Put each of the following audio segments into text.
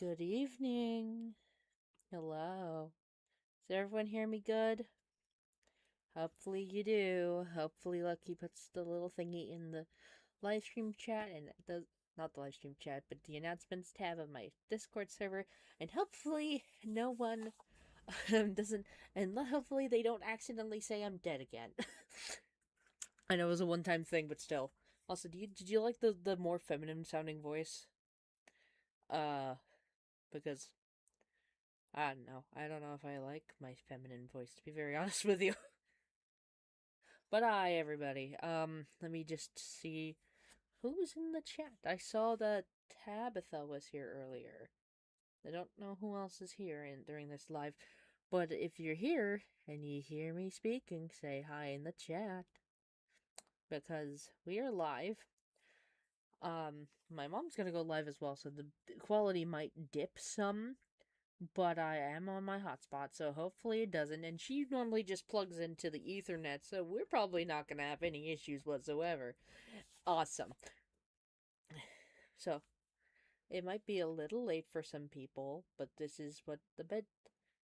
Good evening. Hello. Does everyone hear me good? Hopefully you do. Hopefully Lucky puts the little thingy in the live stream chat and the not the live stream chat, but the announcements tab of my Discord server, and hopefully no one doesn't and hopefully they don't accidentally say I'm dead again. I know it was a one-time thing, but still. Also, did you like the more feminine sounding voice? Uh, because I don't know. I don't know if I like my feminine voice, to be very honest with you. But hi, everybody. Let me just see who's in the chat. I saw that Tabitha was here earlier. I don't know who else is here during this live, but if you're here and you hear me speaking, say hi in the chat because we are live. My mom's gonna go live as well, so the quality might dip some, but I am on my hotspot, so hopefully it doesn't. And she normally just plugs into the Ethernet, so we're probably not gonna have any issues whatsoever. Awesome. So, it might be a little late for some people, but this is what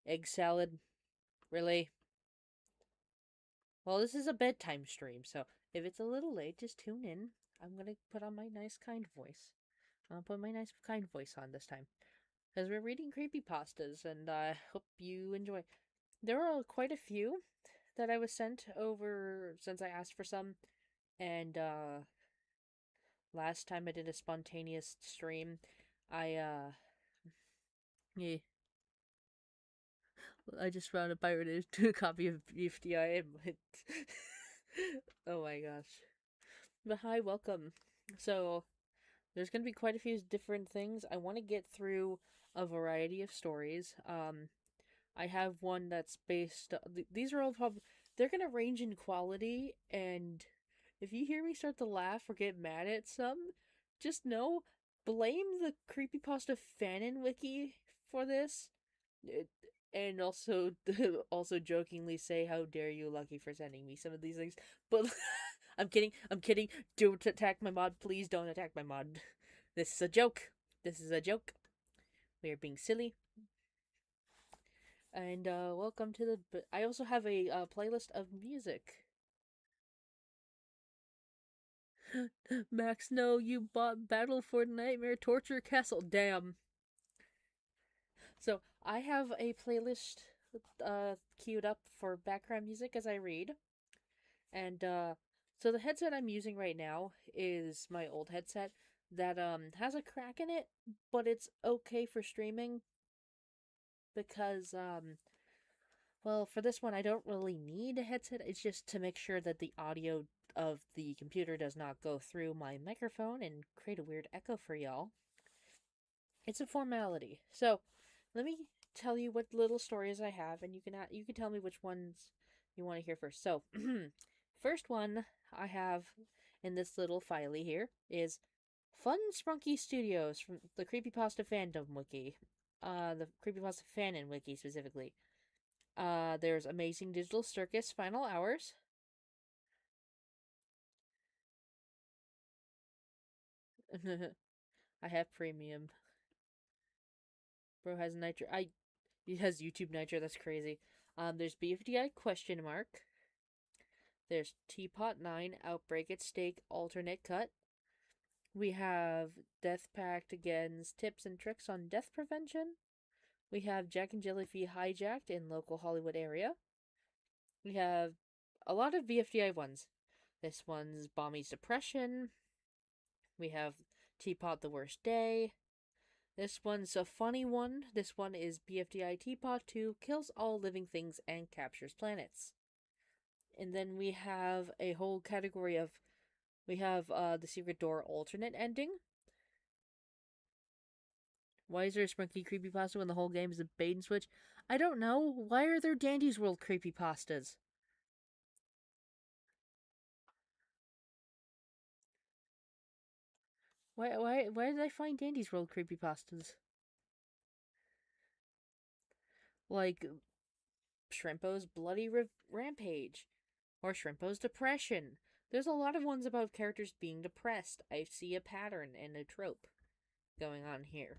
egg salad. Really? Well, this is a bedtime stream, so if it's a little late, just tune in. I'm gonna put on my nice, kind voice. I'll put my nice, kind voice on this time. Because we're reading creepypastas, and I hope you enjoy. There are quite a few that I was sent over since I asked for some, and last time I did a spontaneous stream, yeah, I just found a pirated copy of BFDI. Oh my gosh. But hi, welcome. So, there's going to be quite a few different things. I want to get through a variety of stories. I have one that's based. These are all they're gonna range in quality, and if you hear me start to laugh or get mad at some, just know blame the creepypasta fanon wiki for this, and also also jokingly say how dare you, Lucky, for sending me some of these things. But I'm kidding. I'm kidding. Don't attack my mod, please. Don't attack my mod. This is a joke. This is a joke. We are being silly. And welcome to the. I also have a playlist of music. Max, no, you bought Battle for Nightmare Torture Castle. Damn. So I have a playlist queued up for background music as I read, and so the headset I'm using right now is my old headset that has a crack in it, but it's okay for streaming because well, for this one, I don't really need a headset. It's just to make sure that the audio of the computer does not go through my microphone and create a weird echo for y'all. It's a formality. So, let me tell you what little stories I have, and you can tell me which ones you want to hear first. So, first one I have in this little filey here is Fun Sprunky Studios from the Creepypasta Fandom Wiki. The Creepypasta Fanon Wiki specifically. There's Amazing Digital Circus Final Hours. I have premium. Bro has Nitro. He has YouTube Nitro. That's crazy. There's BFDI question mark. There's Teapot 9 Outbreak at Stake alternate cut. We have Death Pact Against Tips and Tricks on Death Prevention. We have Jack and Jellyfee Hijacked in local Hollywood area. We have a lot of BFDI ones. This one's Bommy's Depression. We have Teapot the Worst Day. This one's a funny one. This one is BFDI Teapot 2 kills all living things and captures planets. And then we have a whole category of the Secret Door alternate ending. Why is there a Sprunky creepypasta when the whole game is a bait and switch? I don't know. Why are there Dandy's World creepypastas? Why did I find Dandy's World creepypastas? Like Shrimpo's Bloody Rampage or Shrimpo's Depression. There's a lot of ones about characters being depressed. I see a pattern and a trope going on here.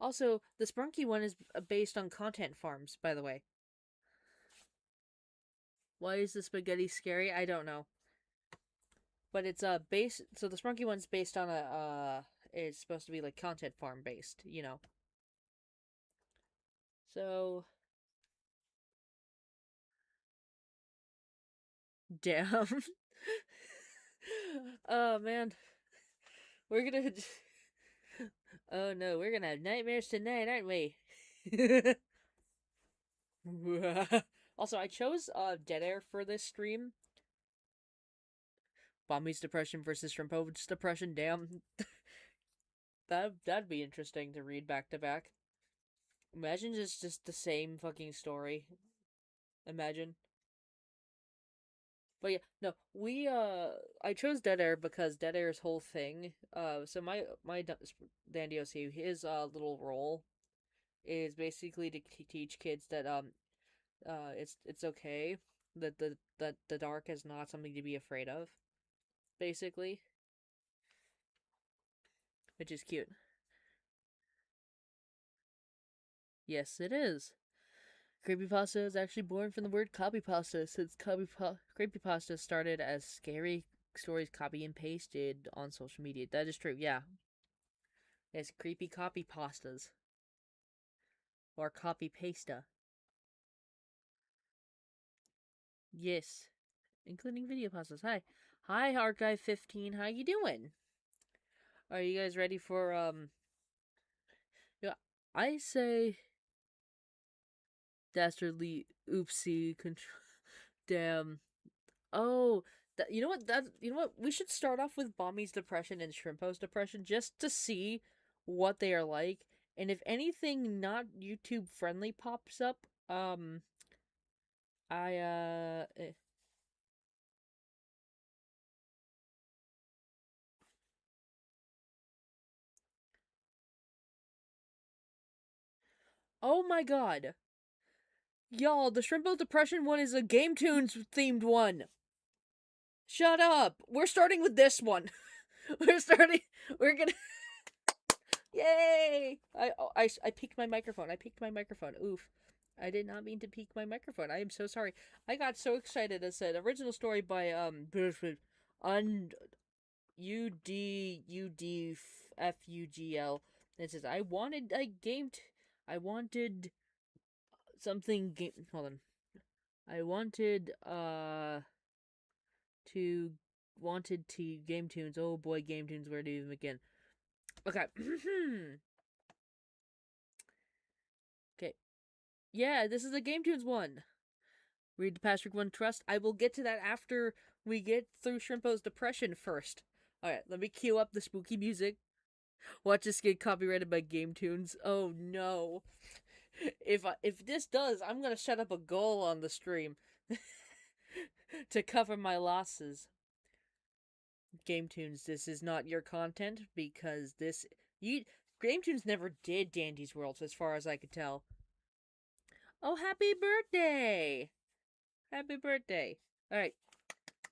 Also, the Sprunky one is based on content farms, by the way. Why is the spaghetti scary? I don't know. But it's based, so the Sprunky one's based on it's supposed to be like content farm based, you know. So, damn. Oh man, we're gonna. Oh no, we're gonna have nightmares tonight, aren't we? Also, I chose Dead Air for this stream. Bommy's depression versus Shrimpo's depression. Damn, that'd be interesting to read back to back. Imagine just the same fucking story. Imagine. But yeah, no, I chose Dead Air because Dead Air's whole thing. So my Dandy OC, his little role is basically to teach kids that it's okay, that the dark is not something to be afraid of, basically, which is cute. Yes, it is. Creepypasta is actually born from the word copypasta, since creepypasta started as scary stories copy and pasted on social media. That is true, yeah. It's creepy copy pastas. Or copy pasta. Yes. Including video pastas. Hi. Hi, Archive15. How you doing? Are you guys ready for, yeah, I say dastardly oopsie control. Damn. Oh, you know what? You know what? We should start off with Bommy's depression and Shrimpo's depression just to see what they are like, and if anything not YouTube friendly pops up, I oh my god, y'all, the Shrimpo depression one is a Game Tunes themed one. Shut up. We're starting with this one. We're starting. We're gonna. Yay! I peeked my microphone. I peeked my microphone. Oof. I did not mean to peek my microphone. I am so sorry. I got so excited. It said original story by un UDFUGL. It says I wanted a game. I wanted something game. Hold on. I wanted to wanted to Game Tunes. Oh boy, Game Tunes. Where do you even begin? Okay. Okay. Yeah, this is a Game Tunes one. Read the Patrick one trust. I will get to that after we get through Shrimpo's depression first. Alright, let me cue up the spooky music. Watch this get copyrighted by Game Tunes. Oh no. If this does, I'm gonna set up a goal on the stream to cover my losses. Game Tunes, this is not your content because Game Tunes never did Dandy's World as far as I could tell. Oh, happy birthday! Happy birthday. Alright.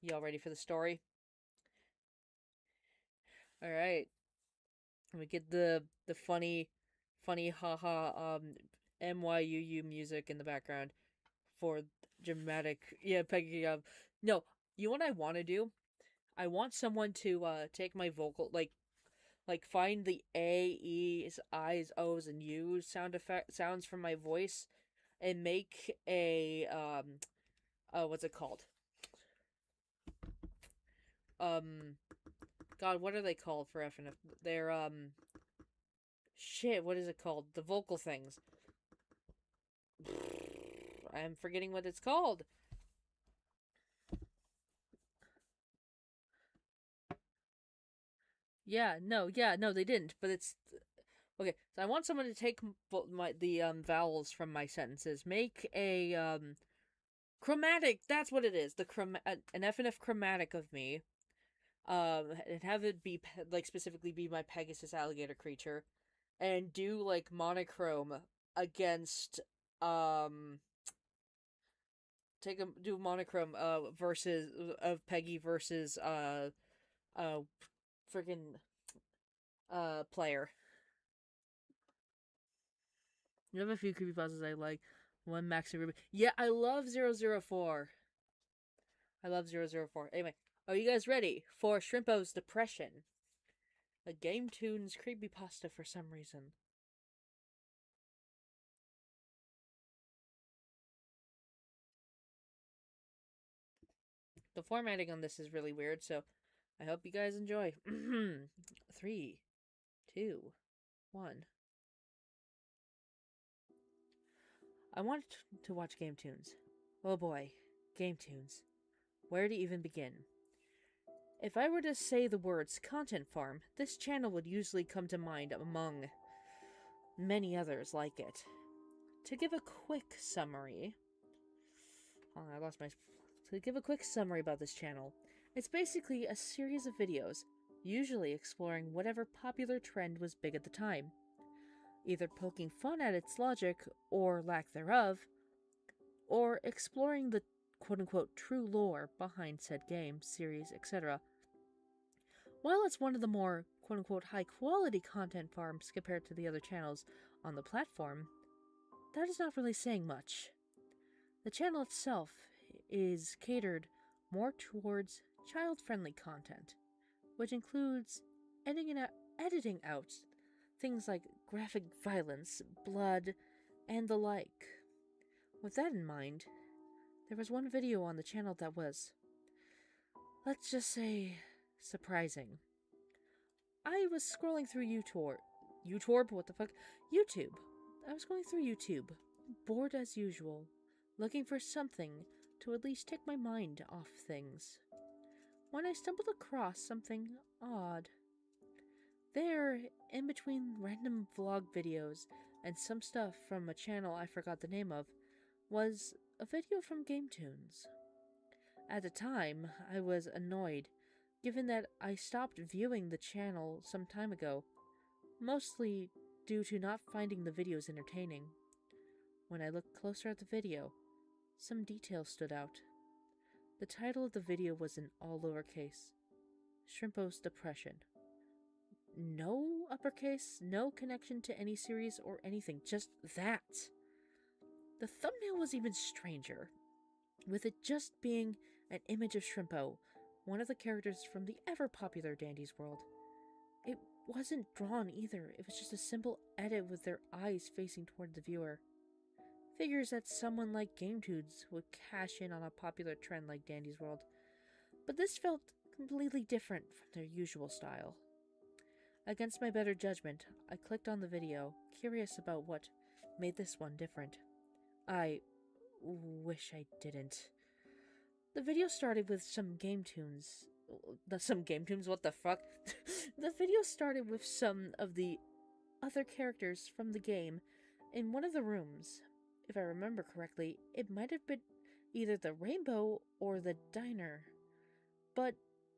Y'all ready for the story? Alright. Let me get the funny haha MYUU music in the background for dramatic. Yeah, Peggy. No, you know what I want to do? I want someone to take my vocal, like find the A, E's, I's, O's, and U's sounds from my voice, and make a what's it called? God, what are they called for F and F? They're shit. What is it called? The vocal things. I'm forgetting what it's called. Yeah, no, they didn't. But it's okay. So I want someone to take the vowels from my sentences, make a chromatic. That's what it is. An F and F chromatic of me. And have it be like specifically be my Pegasus alligator creature, and do like monochrome against do monochrome versus of Peggy versus uh freaking player. You have a few creepypastas I like. One Max and Ruby. Yeah, I love 004. I love 004. Anyway, are you guys ready for Shrimpo's Depression? A Game Tunes creepypasta for some reason. The formatting on this is really weird, so I hope you guys enjoy. 3, 2, 1. I wanted to watch Game Tunes. Oh boy, Game Tunes. Where to even begin? If I were to say the words content farm, this channel would usually come to mind among many others like it. To give a quick summary... To give a quick summary about this channel, it's basically a series of videos, usually exploring whatever popular trend was big at the time, either poking fun at its logic, or lack thereof, or exploring the quote-unquote true lore behind said game, series, etc. While it's one of the more quote-unquote high-quality content farms compared to the other channels on the platform, that is not really saying much. The channel itself is catered more towards child-friendly content, which includes editing out things like graphic violence, blood, and the like. With that in mind, there was one video on the channel that was, let's just say, surprising. I was scrolling through YouTube? What the fuck? YouTube. I was going through YouTube, bored as usual, looking for something to at least take my mind off things, when I stumbled across something odd. There, in between random vlog videos and some stuff from a channel I forgot the name of, was a video from Game Tunes. At the time, I was annoyed, given that I stopped viewing the channel some time ago, mostly due to not finding the videos entertaining. When I looked closer at the video, some details stood out. The title of the video was in all lowercase, Shrimpo's Depression. No uppercase, no connection to any series or anything, just that. The thumbnail was even stranger, with it just being an image of Shrimpo, one of the characters from the ever-popular Dandy's World. It wasn't drawn either, it was just a simple edit with their eyes facing toward the viewer. Figures that someone like Game Tunes would cash in on a popular trend like Dandy's World, but this felt completely different from their usual style. Against my better judgment, I clicked on the video, curious about what made this one different. I wish I didn't. The video started with some Game Tunes. What the fuck? The video started with some of the other characters from the game in one of the rooms. If I remember correctly, it might have been either the Rainbow or the Diner, but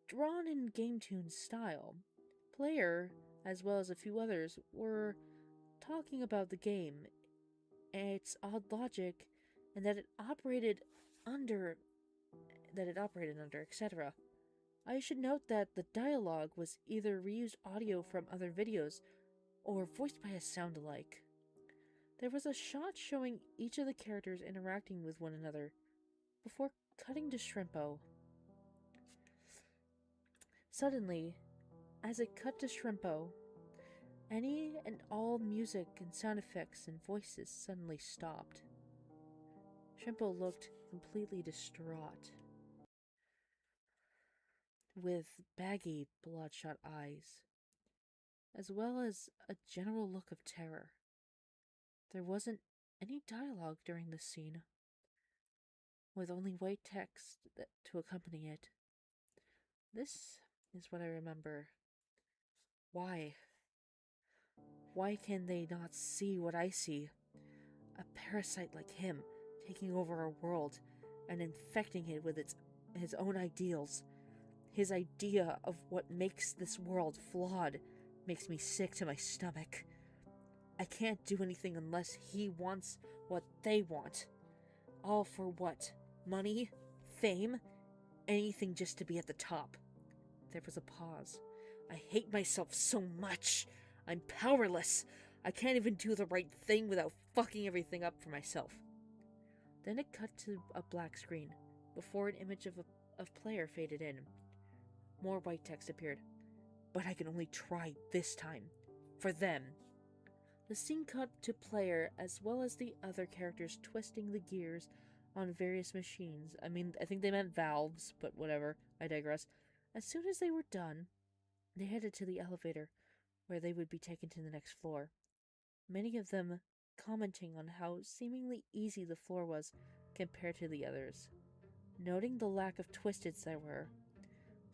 drawn in Game Tunes style. Player, as well as a few others, were talking about the game, its odd logic, and that it operated under, etc. I should note that the dialogue was either reused audio from other videos or voiced by a sound-alike. There was a shot showing each of the characters interacting with one another, before cutting to Shrimpo. Suddenly, as it cut to Shrimpo, any and all music and sound effects and voices suddenly stopped. Shrimpo looked completely distraught, with baggy, bloodshot eyes, as well as a general look of terror. There wasn't any dialogue during this scene, with only white text to accompany it. This is what I remember. Why? Why can they not see what I see? A parasite like him taking over our world and infecting it with his own ideals. His idea of what makes this world flawed makes me sick to my stomach. I can't do anything unless he wants what they want. All for what? Money? Fame? Anything just to be at the top. There was a pause. I hate myself so much. I'm powerless. I can't even do the right thing without fucking everything up for myself. Then it cut to a black screen, before an image of player faded in. More white text appeared. But I can only try this time. For them. The scene cut to player, as well as the other characters twisting the gears on various machines. I mean, I think they meant valves, but whatever. I digress. As soon as they were done, they headed to the elevator, where they would be taken to the next floor. Many of them commenting on how seemingly easy the floor was compared to the others. Noting the lack of twisteds there were,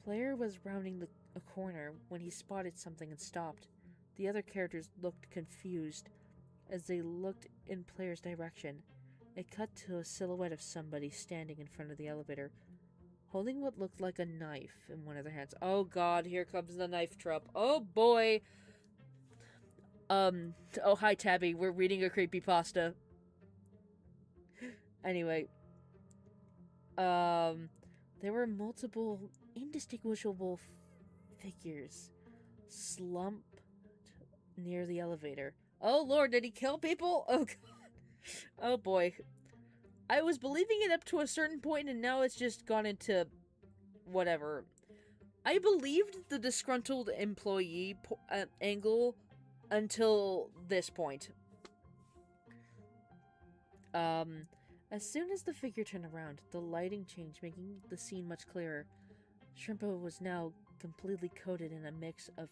player was rounding a corner when he spotted something and stopped. The other characters looked confused as they looked in player's direction. It cut to a silhouette of somebody standing in front of the elevator, holding what looked like a knife in one of their hands. Oh god, here comes the knife trope. Oh boy! Oh hi Tabby, we're reading a creepypasta. Anyway. There were multiple indistinguishable figures slumped near the elevator. Oh lord, did he kill people? Oh god. Oh boy. I was believing it up to a certain point and now it's just gone into whatever. I believed the disgruntled employee angle until this point. As soon as the figure turned around, the lighting changed, making the scene much clearer. Shrimpo was now completely coated in a mix of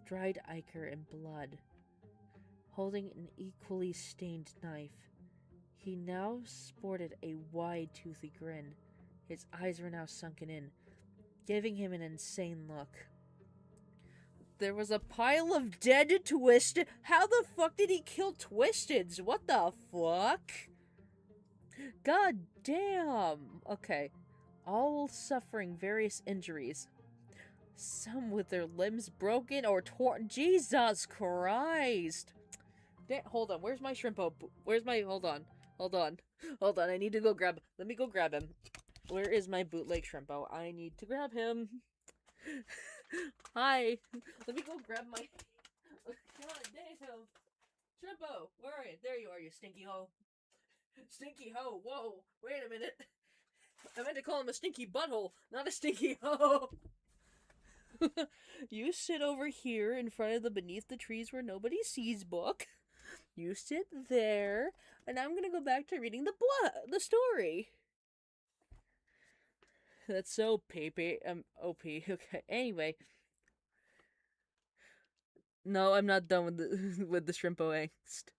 dried ichor and blood, holding an equally stained knife. He now sported a wide, toothy grin. His eyes were now sunken in, giving him an insane look. There was a pile of dead Twisted. How the fuck did he kill Twisteds? What the fuck? God damn. Okay. All suffering various injuries. Some with their limbs broken or torn. Jesus Christ. Hold on. Where's my Shrimpo? Where's my... Hold on. I need to go grab... Let me go grab him. Where is my bootleg Shrimpo? I need to grab him. Hi. Let me go grab my... God damn. Shrimpo, where are you? There you are, you stinky hoe. Stinky hoe. Whoa. Wait a minute. I meant to call him a stinky butthole, not a stinky hoe. You sit over here in front of the Beneath the Trees Where Nobody Sees book. You sit there, and I'm gonna go back to reading the story. That's so OP. Okay, anyway. No, I'm not done with the Shrimpo angst.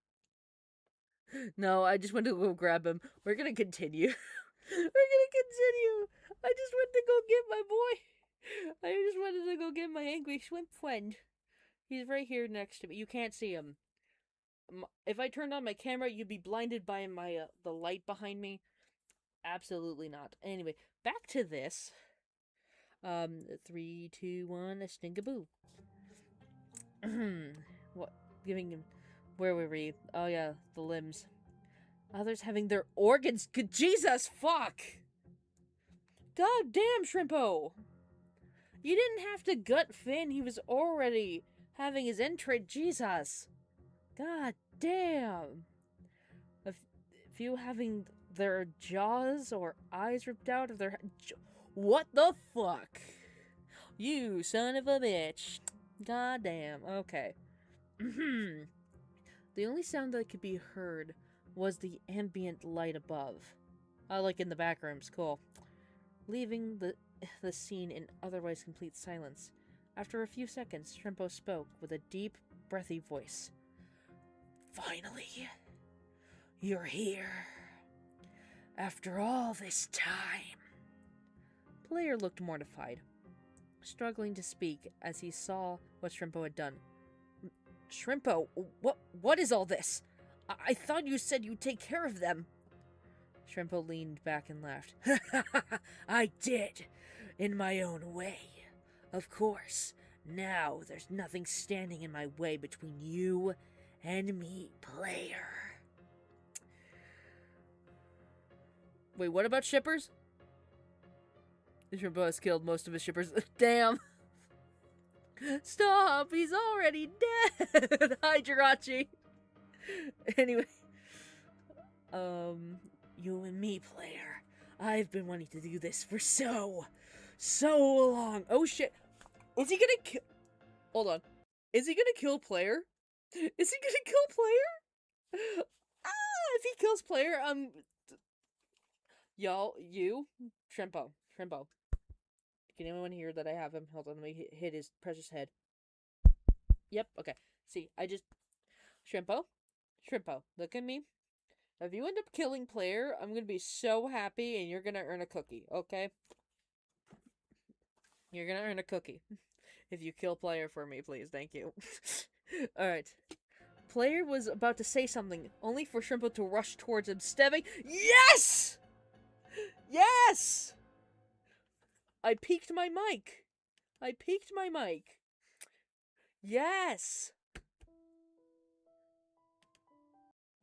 No, I just went to go grab him. We're gonna continue. I just went to go get my boy. I just wanted to go get my angry shrimp friend. He's right here next to me. You can't see him. If I turned on my camera, you'd be blinded by the light behind me. Absolutely not. Anyway, back to this. 3, 2, 1, a stinkaboo. What? Giving him... Where were we? Oh yeah, the limbs. Others having their organs... Jesus, fuck! God damn, Shrimpo! You didn't have to gut Finn. He was already having his entrance. Jesus. God damn. A few having their jaws or eyes ripped out of their... What the fuck? You son of a bitch. God damn. Okay. The only sound that could be heard was the ambient light above. Like in the back rooms. Cool. Leaving the scene in otherwise complete silence. After a few seconds, Shrimpo spoke with a deep, breathy voice. Finally, you're here. After all this time. Player looked mortified, struggling to speak as he saw what Shrimpo had done. Shrimpo, what is all this? I thought you said you'd take care of them. Shrimpo leaned back and laughed. I did, in my own way. Of course, now there's nothing standing in my way between you and me, player. Wait, what about shippers? Shrimpo has killed most of his shippers. Damn. Stop! He's already dead! Hi, Jirachi! Anyway. You and me, player. I've been wanting to do this for so long. Oh shit. Is he gonna kill... Hold on. Is he gonna kill player? Is he gonna kill player? If he kills player, y'all, Shrimpo. Can anyone hear that I have him? Hold on, let me hit his precious head. Yep, okay. See, Shrimpo, look at me. If you end up killing player, I'm gonna be so happy and you're gonna earn a cookie, okay? You're gonna earn a cookie. If you kill player for me, please, thank you. Alright. Player was about to say something, only for Shrimpo to rush towards him, stabbing. Yes! Yes! I peaked my mic. Yes!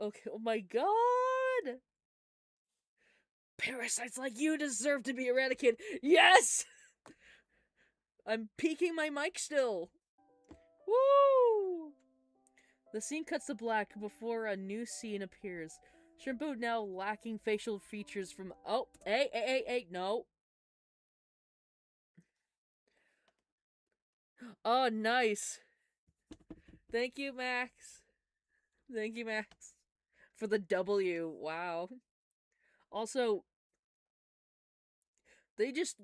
Okay, oh my god! Parasites like you deserve to be eradicated. Yes! I'm peaking my mic still. Woo! The scene cuts to black before a new scene appears. Shrimpo now lacking facial features from... Oh, hey, no. Oh, nice. Thank you, Max. For the W. Wow. Also, they just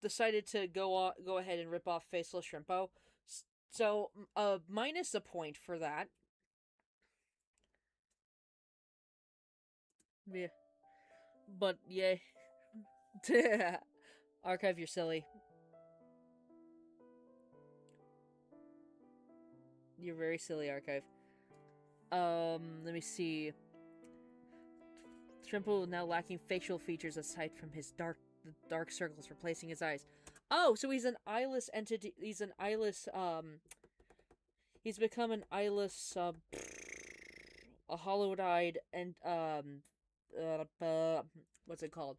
decided to go ahead and rip off Faceless Shrimpo. So, minus a point for that. Yeah. But, yeah. Archive, you're silly. You're very silly, Archive. Let me see. Shrimpo now lacking facial features aside from his dark circles replacing his eyes. Oh, so he's an eyeless entity. He's an eyeless, he's become an eyeless, a hollowed-eyed, and, what's it called?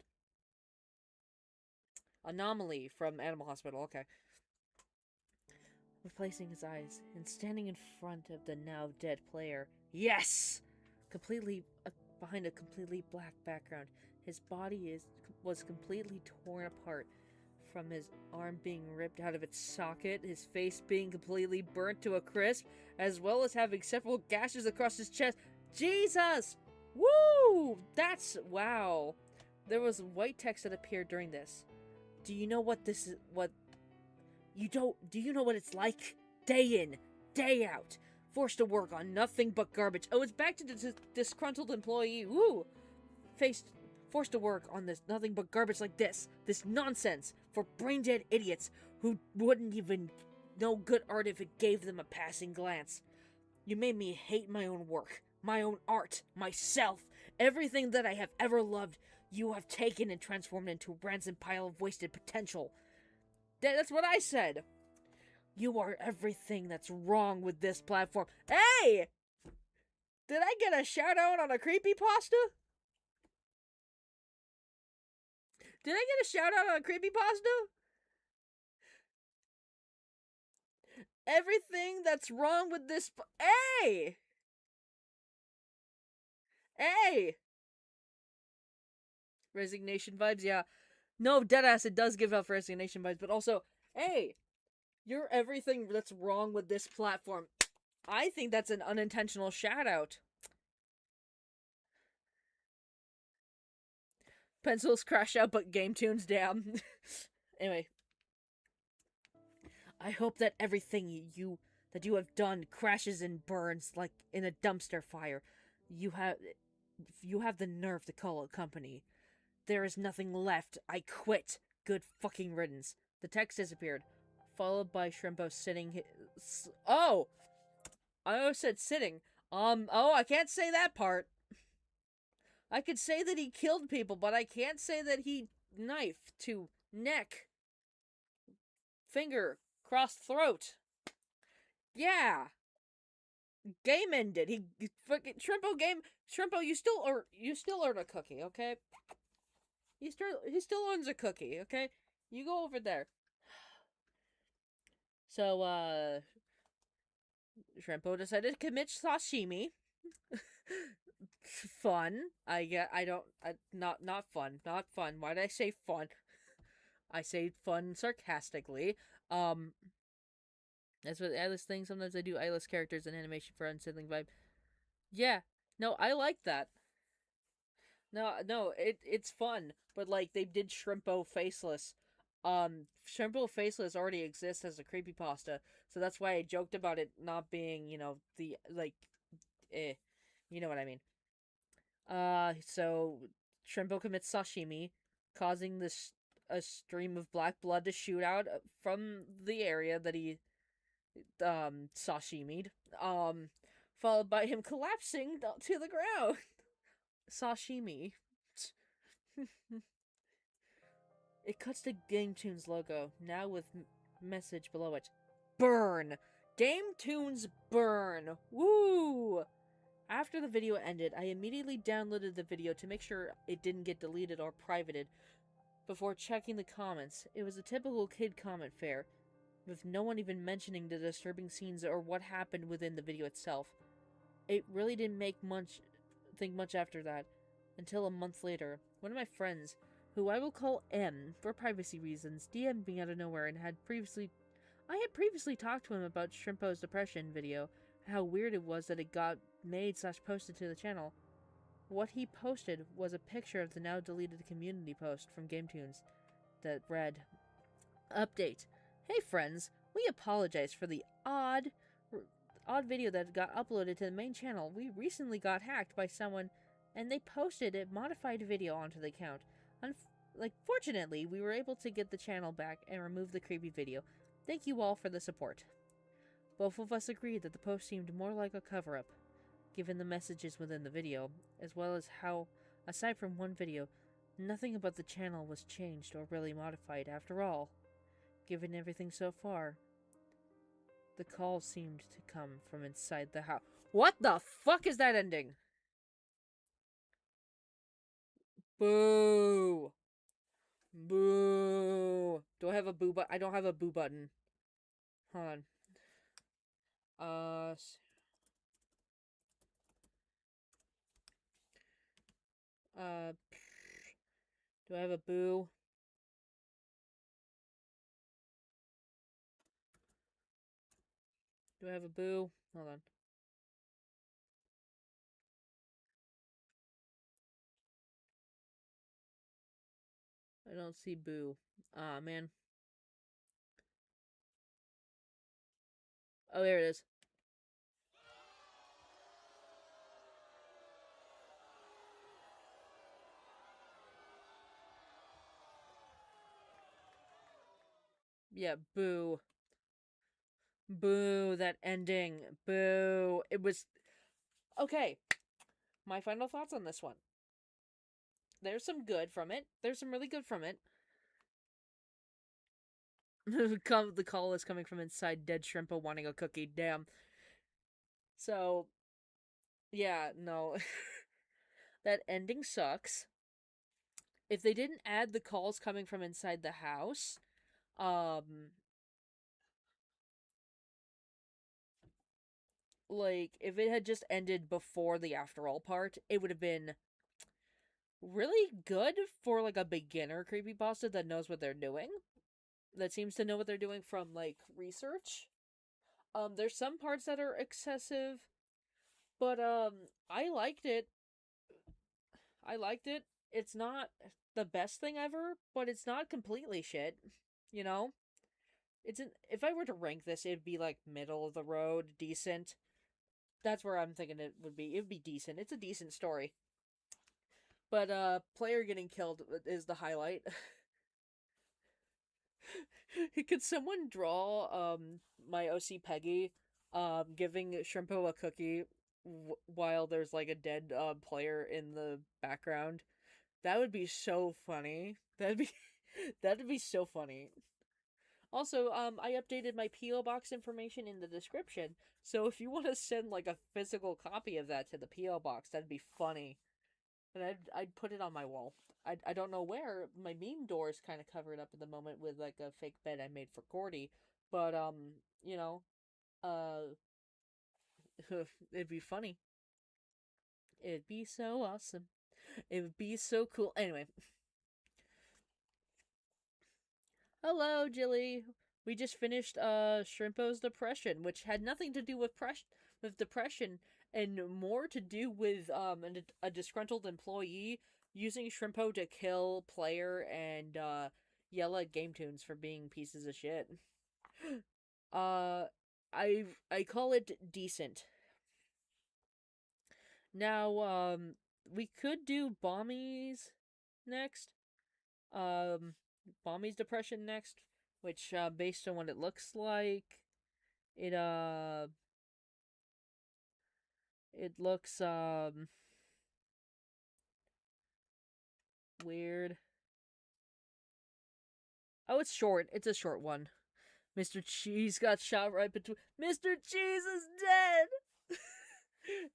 Anomaly from Animal Hospital, okay. Replacing his eyes, and standing in front of the now dead player. Yes! Completely, behind a completely black background. His body was completely torn apart, from his arm being ripped out of its socket, his face being completely burnt to a crisp, as well as having several gashes across his chest. Jesus! Woo! That's... wow. There was white text that appeared during this. Do you know what this is... do you know what it's like? Day in, day out. Forced to work on nothing but garbage. Oh, it's back to the disgruntled employee. Woo! Forced to work on this nothing but garbage like this. This nonsense for brain-dead idiots who wouldn't even know good art if it gave them a passing glance. You made me hate my own work, my own art, myself. Everything that I have ever loved, you have taken and transformed into a rancid pile of wasted potential. That's what I said. You are everything that's wrong with this platform. Hey! Did I get a shout out on a creepypasta? Did I get a shout out on a creepypasta? Everything that's wrong with this... Hey! Hey! Resignation vibes, yeah. No, deadass, it does give off resignation vibes, but also, hey! You're everything that's wrong with this platform. I think that's an unintentional shout out. Pencils crash out, but game tunes down. Anyway. I hope that everything you have done crashes and burns like in a dumpster fire. You have the nerve to call a company. There is nothing left. I quit. Good fucking riddance. The text disappeared, followed by Shrimpo sitting. Oh, I almost said sitting. Oh, I can't say that part. I could say that he killed people, but I can't say that he knifed to neck, finger, cross throat. Yeah. Game ended. He fucking Shrimpo, you still earn a cookie, okay? He still owns a cookie, okay? You go over there. So, Shrimpo decided to commit sashimi. Fun. Not fun. Not fun. Why did I say fun? I say fun sarcastically. Um, that's what eyeless thing. Sometimes I do eyeless characters in animation for unsettling vibe. Yeah. No, I like that. No, it's fun, but like they did Shrimpo Faceless. Shrimpo Faceless already exists as a creepypasta, so that's why I joked about it not being, the like, eh, you know what I mean. So Shrimpo commits sashimi, causing this a stream of black blood to shoot out from the area that he sashimied. Um, Followed by him collapsing to the ground. Sashimi. It cuts to Game Tunes logo, now with message below it. Burn! Game Tunes burn! Woo! After the video ended, I immediately downloaded the video to make sure it didn't get deleted or privated before checking the comments. It was a typical kid comment fare, with no one even mentioning the disturbing scenes or what happened within the video itself. It really didn't think much after that, until a month later. One of my friends, who I will call M for privacy reasons, DM'd me out of nowhere and I had previously talked to him about Shrimpo's depression video, how weird it was that it got made/posted to the channel. What he posted was a picture of the now deleted community post from GameTunes that read, "Update. Hey friends, we apologize for the odd video that got uploaded to the main channel. We recently got hacked by someone and they posted a modified video onto the account. Fortunately, we were able to get the channel back and remove the creepy video. Thank you all for the support." Both of us agreed that the post seemed more like a cover-up, given the messages within the video, as well as how, aside from one video, nothing about the channel was changed or really modified after all. Given everything so far, the call seemed to come from inside the house. What the fuck is that ending? Boo! Boo! Do I have a boo button? I don't have a boo button. Hold on. Uh, do I have a boo? Do I have a boo? Hold on. I don't see boo. Ah, man. Oh, there it is. Yeah, boo. Boo, that ending. Boo. It was... Okay, my final thoughts on this one. There's some good from it. There's some really good from it. The call is coming from inside dead Shrimpo wanting a cookie. Damn. So, yeah, no. That ending sucks. If they didn't add the calls coming from inside the house, if it had just ended before the after all part, it would have been really good for, like, a beginner creepypasta that knows what they're doing. That seems to know what they're doing from, like, research. There's some parts that are excessive, but, I liked it. It's not the best thing ever, but it's not completely shit, you know? If I were to rank this, it'd be, like, middle of the road, decent. That's where I'm thinking it would be. It'd be decent. It's a decent story. But, player getting killed is the highlight. Could someone draw, my OC Peggy, giving Shrimpo a cookie while there's, like, a dead, player in the background? That would be so funny. That'd be so funny. Also, I updated my P.O. Box information in the description, so if you want to send, like, a physical copy of that to the P.O. Box, that'd be funny. And I'd put it on my wall. I don't know where. My meme door is kind of covered up at the moment with, like, a fake bed I made for Cordy, But you know, uh, it'd be funny. It'd be so awesome. It would be so cool. Anyway, hello, Jilly. We just finished Shrimpo's Depression, which had nothing to do with depression and more to do with a disgruntled employee using Shrimpo to kill player and yell at game tunes for being pieces of shit. Uh I call it decent. Now we could do Bommy's next. Um Bommy's Depression next, which based on what it looks like, it it looks weird. Oh, it's short. It's a short one. Mr. Cheese got shot right between. Mr. Cheese is dead.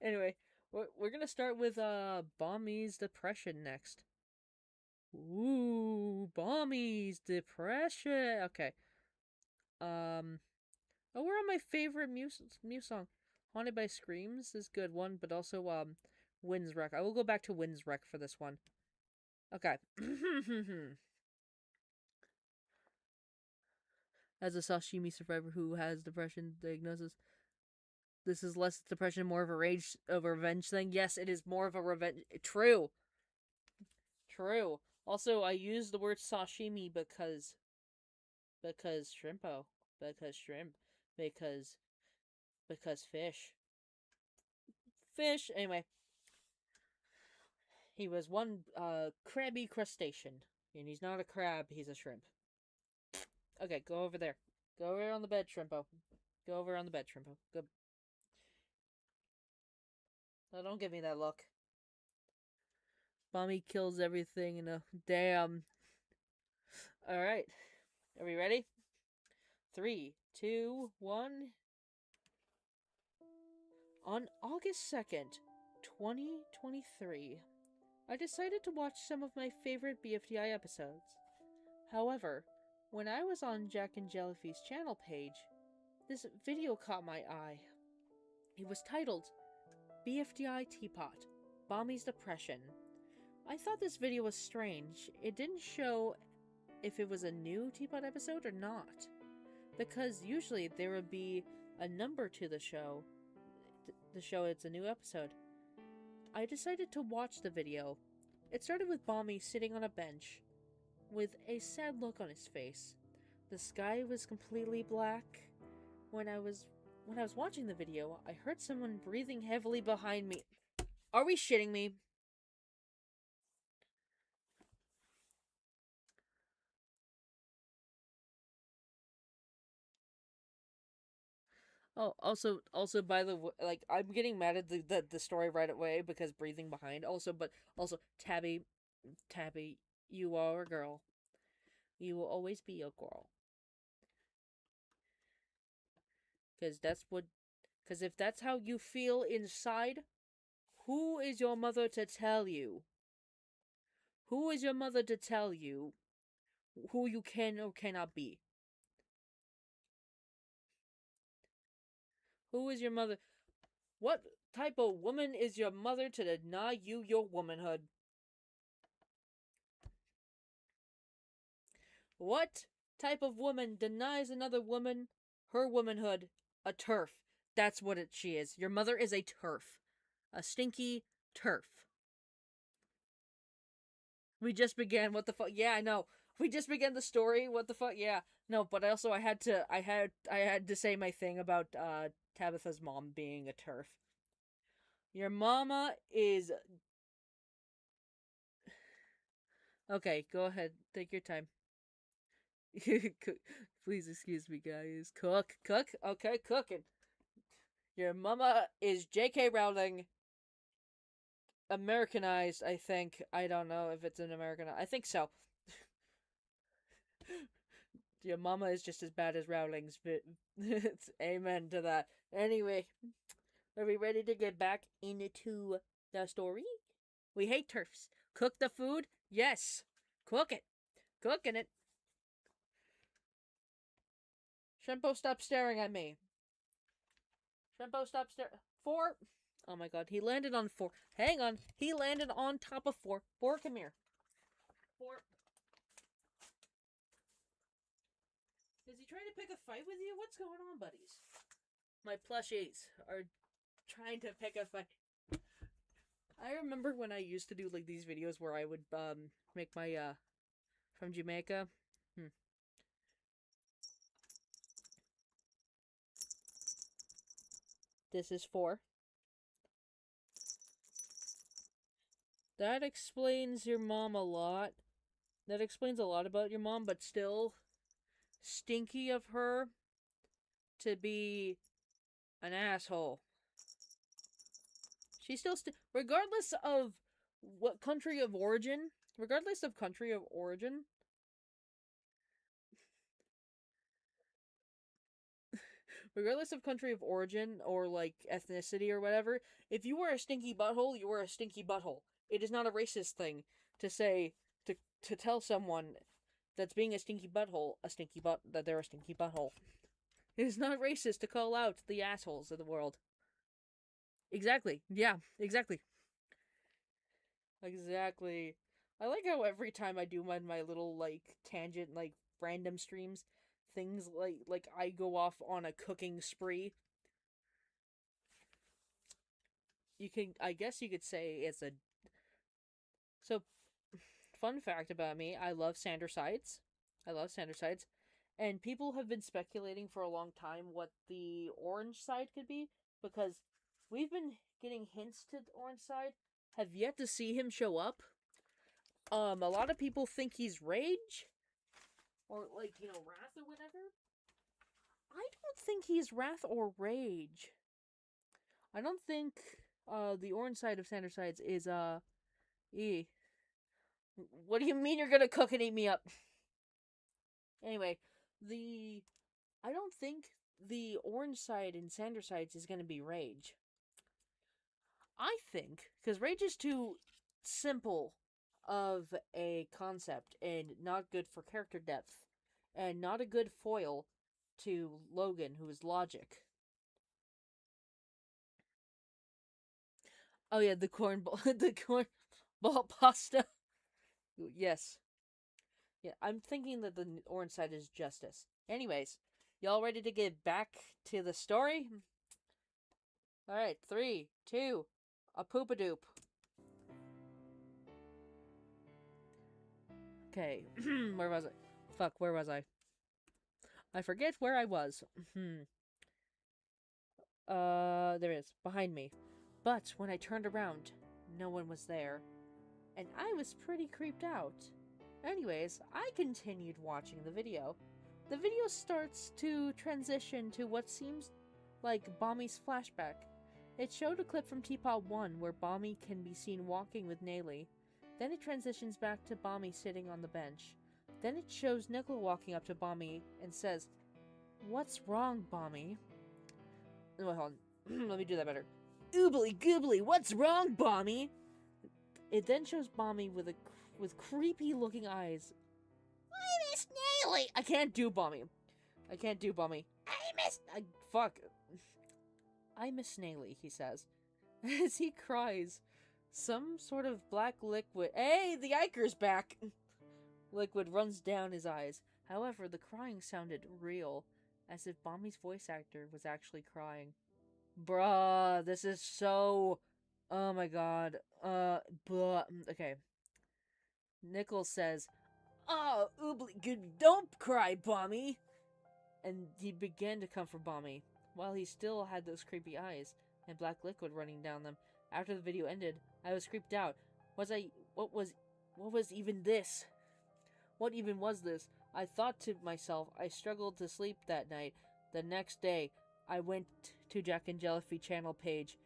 Anyway, we're gonna start with Bommy's Depression next. Ooh, Bommy's Depression. Okay. Oh, we're on my favorite Mew song. Haunted by Screams is a good one, but also Wind's Wreck. I will go back to Wind's Wreck for this one. Okay. As a sashimi survivor who has depression diagnosis, this is less depression, more of a revenge thing. Yes, it is more of a revenge. True. True. Also, I use the word sashimi because shrimpo, because shrimp, because fish. Fish. Anyway, he was one crabby crustacean, and he's not a crab. He's a shrimp. Okay, go over there. Go over on the bed, Shrimpo. Go over on the bed, Shrimpo. Go. No, don't give me that look. Mommy kills everything in a damn. Alright. Are we ready? 3, 2, 1. On August 2nd, 2023, I decided to watch some of my favorite BFDI episodes. However, when I was on Jack and Jellyfish's channel page, this video caught my eye. It was titled BFDI Teapot, Bommy's Depression. I thought this video was strange. It didn't show if it was a new Teapot episode or not, because usually there would be a number to the show to show it's a new episode. I decided to watch the video. It started with Bommy sitting on a bench with a sad look on his face. The sky was completely black. When I was watching the video, I heard someone breathing heavily behind me. Are we shitting me? Oh, also, by the way, like, I'm getting mad at the story right away because breathing behind. But also, Tabby, you are a girl. You will always be a girl. Because if that's how you feel inside, who is your mother to tell you? Who is your mother to tell you who you can or cannot be? Who is your mother? What type of woman is your mother to deny you your womanhood? What type of woman denies another woman her womanhood? A turf. That's what she is. Your mother is a turf. A stinky turf. We just began. What the fuck? Yeah, I know. We just began the story. What the fuck? Yeah. No, but also I had to say my thing about Tabitha's mom being a turf. Your mama is. Okay, go ahead. Take your time. Please excuse me, guys. Cook. Okay, cooking. Your mama is J.K. Rowling. Americanized, I think. I don't know if it's an American. I think so. Your mama is just as bad as Rowling's, but it's amen to that. Anyway, are we ready to get back into the story? We hate turfs. Cook the food? Yes. Cook it. Cooking it. Shrimpo, stop staring at me. Shrimpo, stop staring. 4. Oh my god, he landed on 4. Hang on. He landed on top of 4. 4, come here. 4. Is he trying to pick a fight with you? What's going on, buddies? My plushies are trying to pick a fight. I remember when I used to do like these videos where I would make my from Jamaica. This is 4. That explains your mom a lot. That explains a lot about your mom, but still stinky of her to be an asshole. She's still regardless of what country of origin, regardless of country of origin, regardless of country of origin or like ethnicity or whatever, if you were a stinky butthole, you were a stinky butthole. It is not a racist thing to say to tell someone that's being a stinky butthole that they're a stinky butthole. It is not racist to call out the assholes of the world. Exactly. Yeah, exactly. Exactly. I like how every time I do my little like tangent like random streams, things like I go off on a cooking spree. I guess you could say it's a so fun fact about me, I love Sander sides. I love Sander sides. And people have been speculating for a long time what the orange side could be because we've been getting hints to the orange side. Have yet to see him show up. A lot of people think he's Rage or like, Wrath or whatever. I don't think he's Wrath or Rage. I don't think the orange side of Sander sides is What do you mean you're gonna cook and eat me up? Anyway, I don't think the orange side in Sander sides is gonna be Rage. I think, because Rage is too simple of a concept and not good for character depth, and not a good foil to Logan, who is Logic. Oh yeah, the cornball pasta. Yes. Yeah, I'm thinking that the orange side is Justice. Anyways, y'all ready to get back to the story? Alright, 3, 2, a poopadoop. Okay, where was I? Fuck, where was I? I forget where I was. There is, behind me. But when I turned around, no one was there. And I was pretty creeped out. Anyways, I continued watching the video. The video starts to transition to what seems like Bommy's flashback. It showed a clip from Teapot 1 where Bommy can be seen walking with Nayli. Then it transitions back to Bommy sitting on the bench. Then it shows Nickel walking up to Bommy and says, "What's wrong, Bommy?" Wait, hold on. Let me do that better. "Oobly goobly, what's wrong, Bommy?" It then shows Bommy with creepy looking eyes. "I miss Nayli." I can't do Bommy. Fuck. "I miss Nayli," he says. As he cries, some sort of black liquid. Hey, the Iker's back! Liquid runs down his eyes. However, the crying sounded real, as if Bommy's voice actor was actually crying. Bruh, this is so... Oh my god. Okay. Nichols says, "Oh, oobly good, don't cry, Bommy!" And he began to comfort Bommy, while he still had those creepy eyes, and black liquid running down them. After the video ended, I was creeped out. What was even this? What even was this? I thought to myself. I struggled to sleep that night. The next day, I went to Jack and Jellyfy channel page,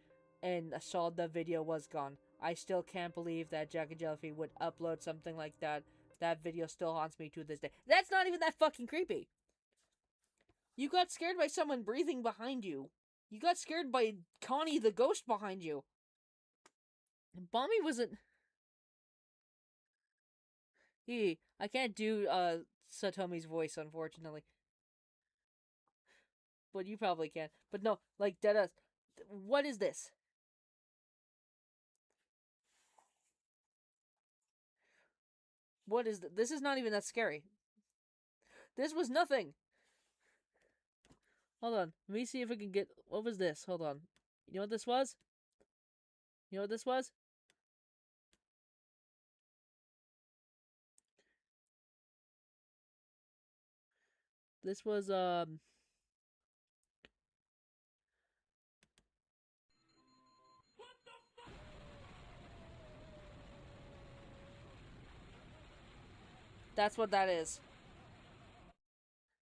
and I saw the video was gone. I still can't believe that Jack and Jellyfy would upload something like that. That video still haunts me to this day. That's not even that fucking creepy. You got scared by someone breathing behind you. You got scared by Connie the ghost behind you. Bommy wasn't... I can't do Satomi's voice, unfortunately. but you probably can. But no, like deadass. What is this? What is this? This is not even that scary. This was nothing. Hold on. Let me see if I can get. What was this? Hold on. You know what this was? You know what this was? This was That's what that is.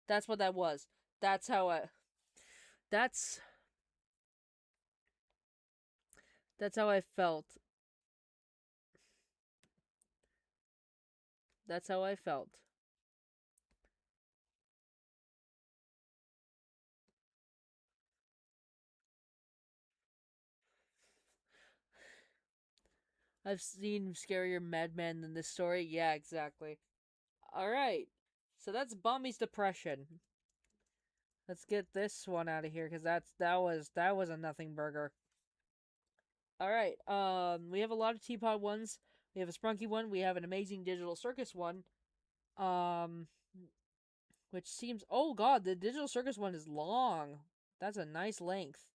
That's what that was. That's how I. That's that's how I felt. That's how I felt. I've seen scarier madmen than this story. Yeah, exactly. All right. So that's Bommy's depression. Let's get this one out of here because that was a nothing burger. All right. We have a lot of teapot ones. We have a sprunky one. We have an amazing digital circus one. Um, which seems. Oh God, the digital circus one is long. That's a nice length.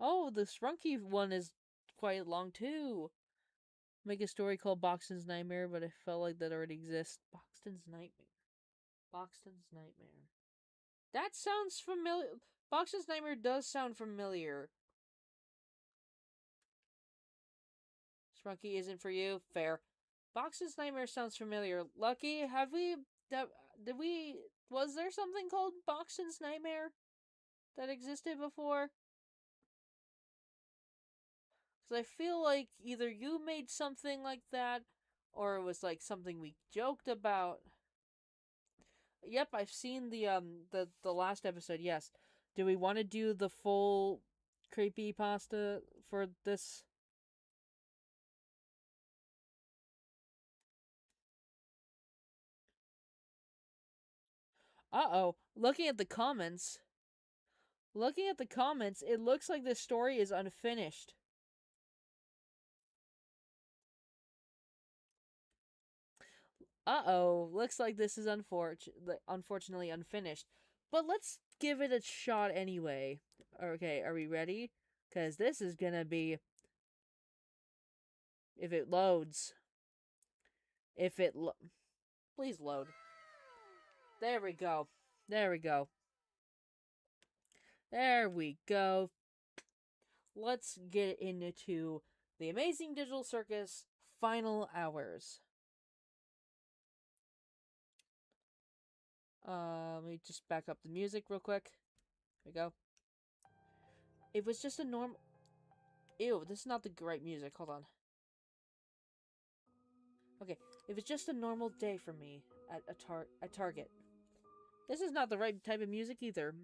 Oh, the sprunky one is quite long too. Make a story called Boxton's Nightmare, but I felt like that already exists. Boxton's Nightmare. Boxton's Nightmare. That sounds familiar. Boxton's Nightmare does sound familiar. Sprunky isn't for you. Fair. Boxton's Nightmare sounds familiar. Lucky, have we... Did we... Was there something called Boxton's Nightmare that existed before? Because I feel like either you made something like that, or it was like something we joked about. Yep, I've seen the last episode. Yes. Do we want to do the full creepy pasta for this? Uh-oh. Looking at the comments, it looks like this story is unfinished. Uh-oh. Looks like this is unfortunately unfinished. But let's give it a shot anyway. Okay, are we ready? Because this is gonna be... If it loads. If it... Please load. There we go. There we go. There we go. Let's get into the Amazing Digital Circus final hours. Let me just back up the music real quick. Here we go. It was just a normal... Ew, this is not the right music. Hold on. Okay, it was just a normal day for me at Target. This is not the right type of music either.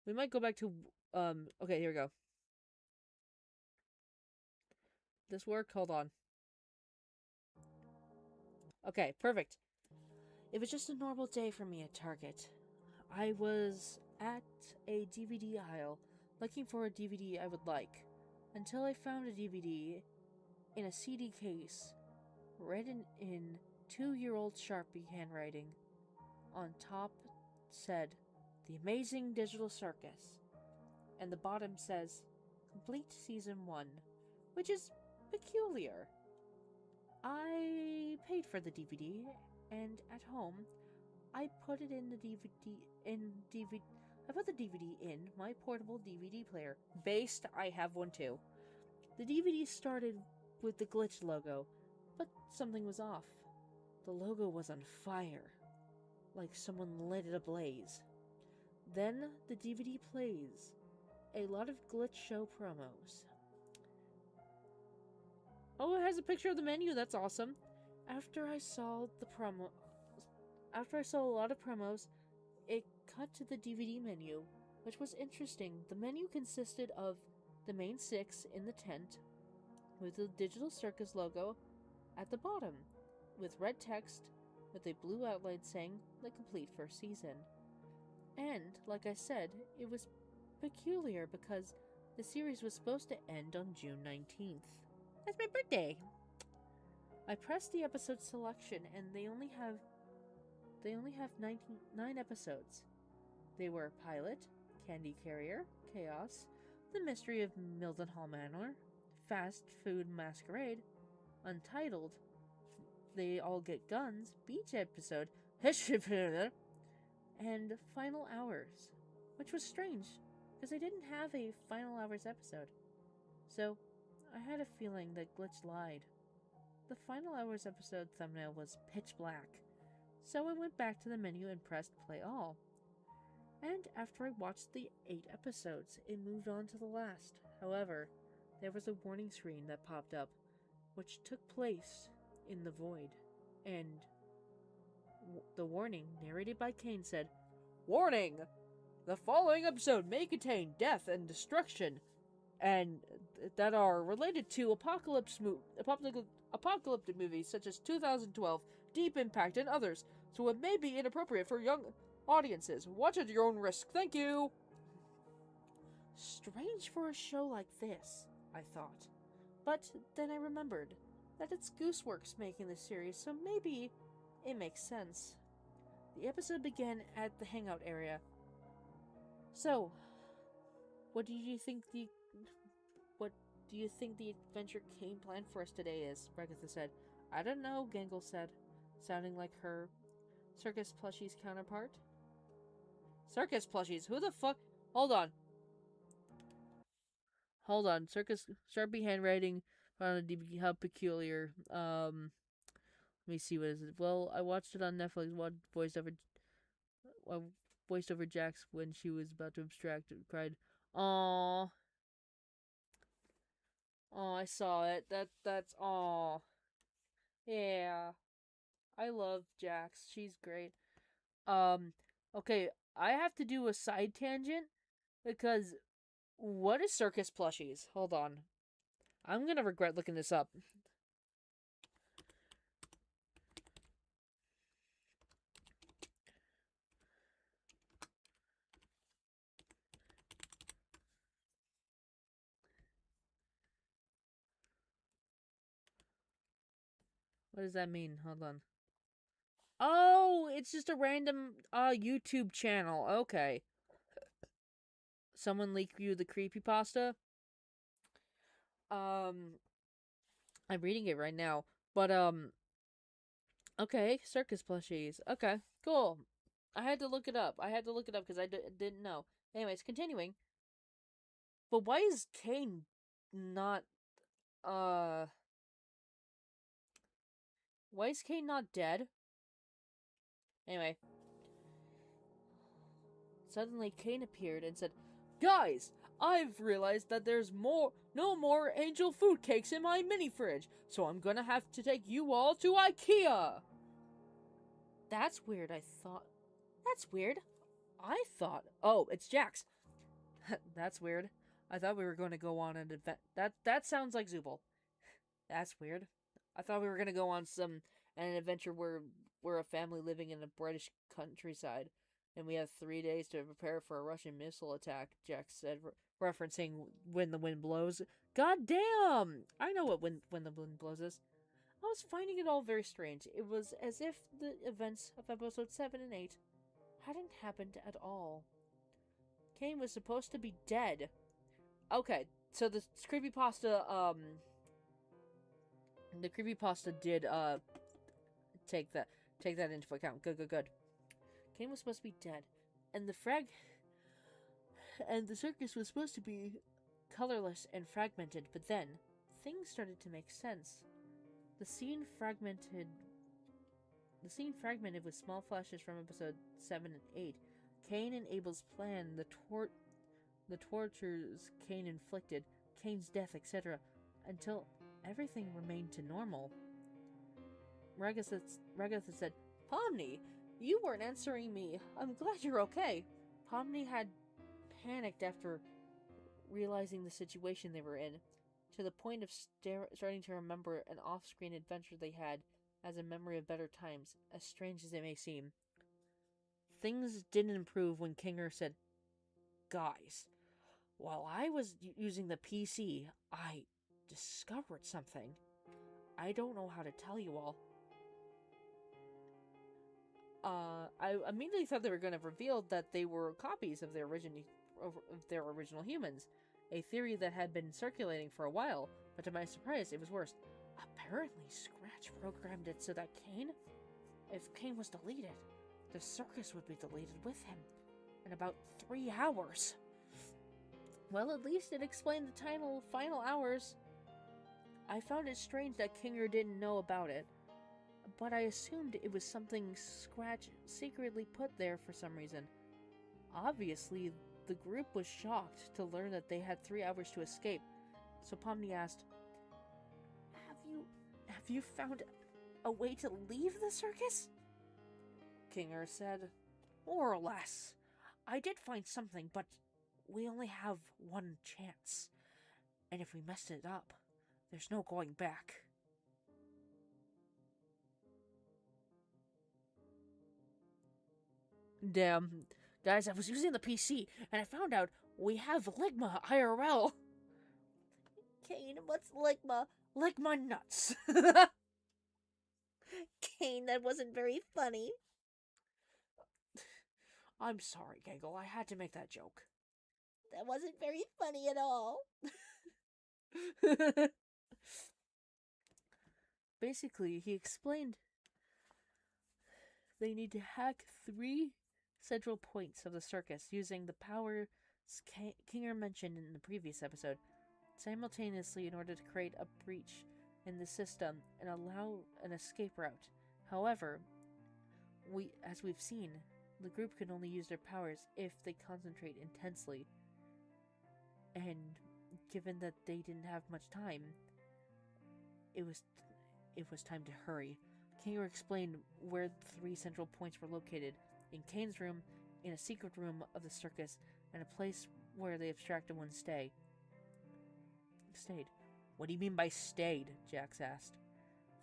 We might go back to... Okay, here we go. This worked? Hold on. Okay, perfect. It was just a normal day for me at Target. I was at a DVD aisle looking for a DVD I would like until I found a DVD in a CD case written in 2-year-old Sharpie handwriting. On top said, "The Amazing Digital Circus," and the bottom says, "Complete Season 1, which is peculiar. I paid for the DVD, and at home, I put it in the DVD in DVD. I put the DVD in my portable DVD player. Based, I have one too. The DVD started with the glitch logo, but something was off. The logo was on fire, like someone lit it ablaze. Then the DVD plays a lot of glitch show promos. Oh, it has a picture of the menu. That's awesome. After I saw a lot of promos, it cut to the DVD menu, which was interesting. The menu consisted of the main 6 in the tent, with the Digital Circus logo at the bottom, with red text, with a blue outline saying the complete first season. And, like I said, it was peculiar because the series was supposed to end on June 19th. That's my birthday! I pressed the episode selection and they only have 9 episodes. They were Pilot, Candy Carrier, Chaos, The Mystery of Mildenhall Manor, Fast Food Masquerade, Untitled, They All Get Guns, Beach Episode, and Final Hours, which was strange, because I didn't have a Final Hours episode. So, I had a feeling that Glitch lied. The Final Hours episode thumbnail was pitch black, so I went back to the menu and pressed play all. And after I watched the 8 episodes, it moved on to the last. However, there was a warning screen that popped up, which took place in the void, and the warning, narrated by Kane, said, "Warning! The following episode may contain death and destruction, and that are related to apocalyptic movies such as 2012, Deep Impact, and others, so it may be inappropriate for young audiences. Watch at your own risk. Thank you." Strange for a show like this, I thought. But then I remembered that it's Gooseworks making the series, so maybe it makes sense. The episode began at the hangout area. So, what do you think the adventure Kane planned for us today is? Regatha said. I don't know, Gangle said, sounding like her circus plushies counterpart. Circus plushies? Who the fuck? Hold on. Circus Sharpie handwriting found a DVD. How peculiar. Let me see, what is it? Well, I watched it on Netflix. Voiced over Jax when she was about to abstract and cried. Aww. Oh, I saw it. That's aww. Yeah. I love Jax. She's great. Okay, I have to do a side tangent because what is circus plushies? Hold on. I'm gonna regret looking this up. What does that mean? Hold on. Oh, it's just a random YouTube channel. Okay. Someone leaked you the creepypasta. I'm reading it right now. But okay, circus plushies. Okay, cool. I had to look it up because I didn't know. Anyways, continuing. But why is Kane not why is Kane not dead? Anyway. Suddenly Kane appeared and said, "Guys, I've realized that there's no more angel food cakes in my mini fridge, so I'm gonna have to take you all to IKEA." That's weird, I thought. Oh, it's Jax. That's weird. I thought we were going to go on an event. That sounds like Zubul. That's weird. I thought we were going to go on an adventure where we're a family living in a British countryside, and we have 3 days to prepare for a Russian missile attack, Jax said, referencing When the Wind Blows. God damn! I know what When the Wind Blows is. I was finding it all very strange. It was as if the events of episodes 7 and 8 hadn't happened at all. Kane was supposed to be dead. Okay, so the creepypasta did take that into account. Good. Kane was supposed to be dead, and the circus was supposed to be colorless and fragmented. But then things started to make sense. The scene fragmented with small flashes from episode 7 and 8. Kane and Abel's plan, the tortures Kane inflicted, Kane's death, etc., until everything remained to normal. Ragatha said, "Pomni, you weren't answering me. I'm glad you're okay." Pomni had panicked after realizing the situation they were in, to the point of starting to remember an off-screen adventure they had as a memory of better times, as strange as it may seem. Things didn't improve when Kinger said, "Guys, while I was using the PC, I discovered something. I don't know how to tell you all." I immediately thought they were going to reveal that they were copies of their original humans, a theory that had been circulating for a while. But to my surprise, it was worse. Apparently, Scratch programmed it so that if Kane was deleted, the circus would be deleted with him in about 3 hours. Well, at least it explained the final hours. I found it strange that Kinger didn't know about it, but I assumed it was something Scratch secretly put there for some reason. Obviously, the group was shocked to learn that they had 3 hours to escape, so Pomni asked, Have you found a way to leave the circus?" Kinger said, "More or less. I did find something, but we only have one chance. And if we mess it up, there's no going back." Damn. Guys, I was using the PC, and I found out we have Ligma IRL. Kane, what's Ligma? Ligma nuts. Kane, that wasn't very funny. I'm sorry, Gaggle. I had to make that joke. That wasn't very funny at all. Basically, he explained they need to hack 3 central points of the circus using the powers Kinger mentioned in the previous episode, simultaneously in order to create a breach in the system and allow an escape route. However, as we've seen, the group can only use their powers if they concentrate intensely. And given that they didn't have much time, it was time to hurry. Kinger explained where the 3 central points were located: in Kane's room, in a secret room of the circus, and a place where the abstracted ones stayed. What do you mean by stayed? Jax asked.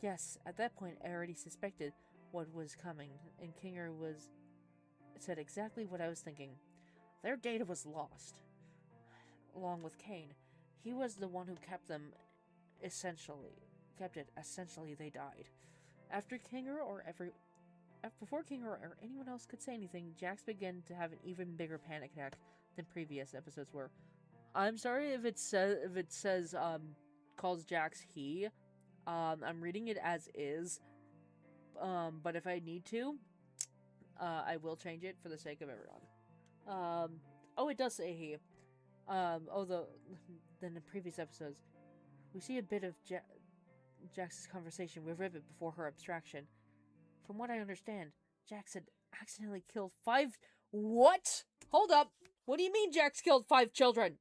Yes, at that point I already suspected what was coming, and Kinger said exactly what I was thinking. Their data was lost, along with Kane. He was the one who kept it. Essentially, they died. Before Kinger or anyone else could say anything, Jax began to have an even bigger panic attack than previous episodes were. I'm sorry if it says calls Jax he. I'm reading it as is. But if I need to, I will change it for the sake of everyone. It does say he. Then in previous episodes, we see a bit of Jax's conversation with Ribbit before her abstraction. From what I understand, Jax had accidentally killed 5... What? Hold up! What do you mean Jax killed 5 children?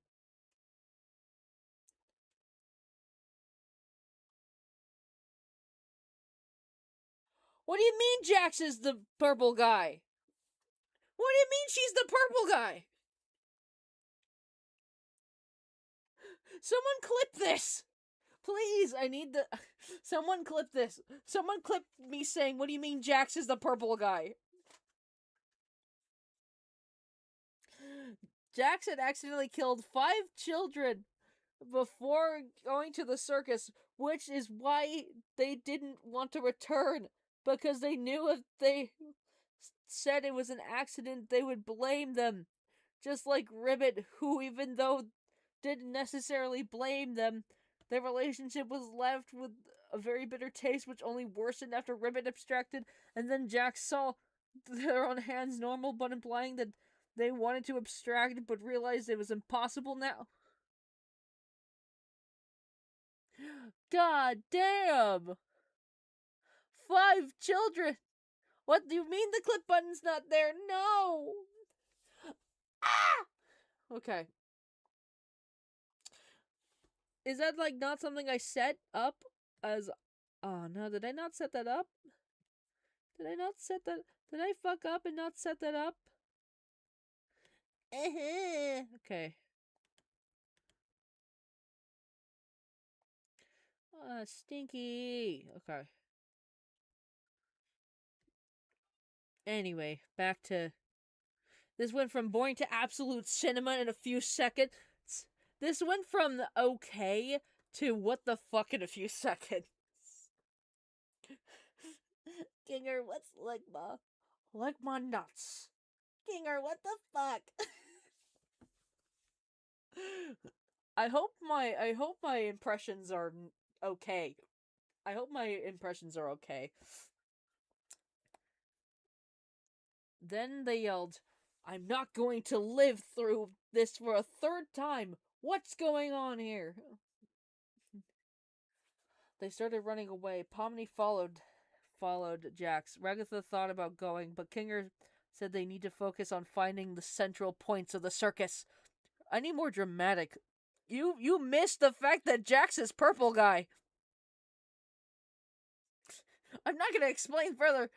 What do you mean Jax is the purple guy? What do you mean she's the purple guy? Someone clip this! Please, I need the... Someone clip this. Someone clip me saying, what do you mean Jax is the purple guy? Jax had accidentally killed 5 children before going to the circus, which is why they didn't want to return, because they knew if they said it was an accident, they would blame them. Just like Ribbit, who, even though didn't necessarily blame them, their relationship was left with a very bitter taste, which only worsened after Ribbit abstracted, and then Jax saw their own hands normal, but implying that they wanted to abstract, but realized it was impossible now. God damn! 5 children! What do you mean the clip button's not there? No! Ah! Okay. Is that, like, not something I set up as... Oh, no, did I not set that up? Did I not set that... Did I fuck up and not set that up? Okay. Stinky. Okay. Anyway, back to this went from boring to absolute cinema in a few seconds. This went from okay to what the fuck in a few seconds. Ginger, what's ligma? Ligma nuts. Ginger, what the fuck? I hope my impressions are okay. I hope my impressions are okay. Then they yelled, "I'm not going to live through this for a third time. What's going on here?" They started running away. Pomni followed Jax. Ragatha thought about going, but Kinger said they need to focus on finding the central points of the circus. I need more dramatic. You missed the fact that Jax is purple guy. I'm not gonna explain further.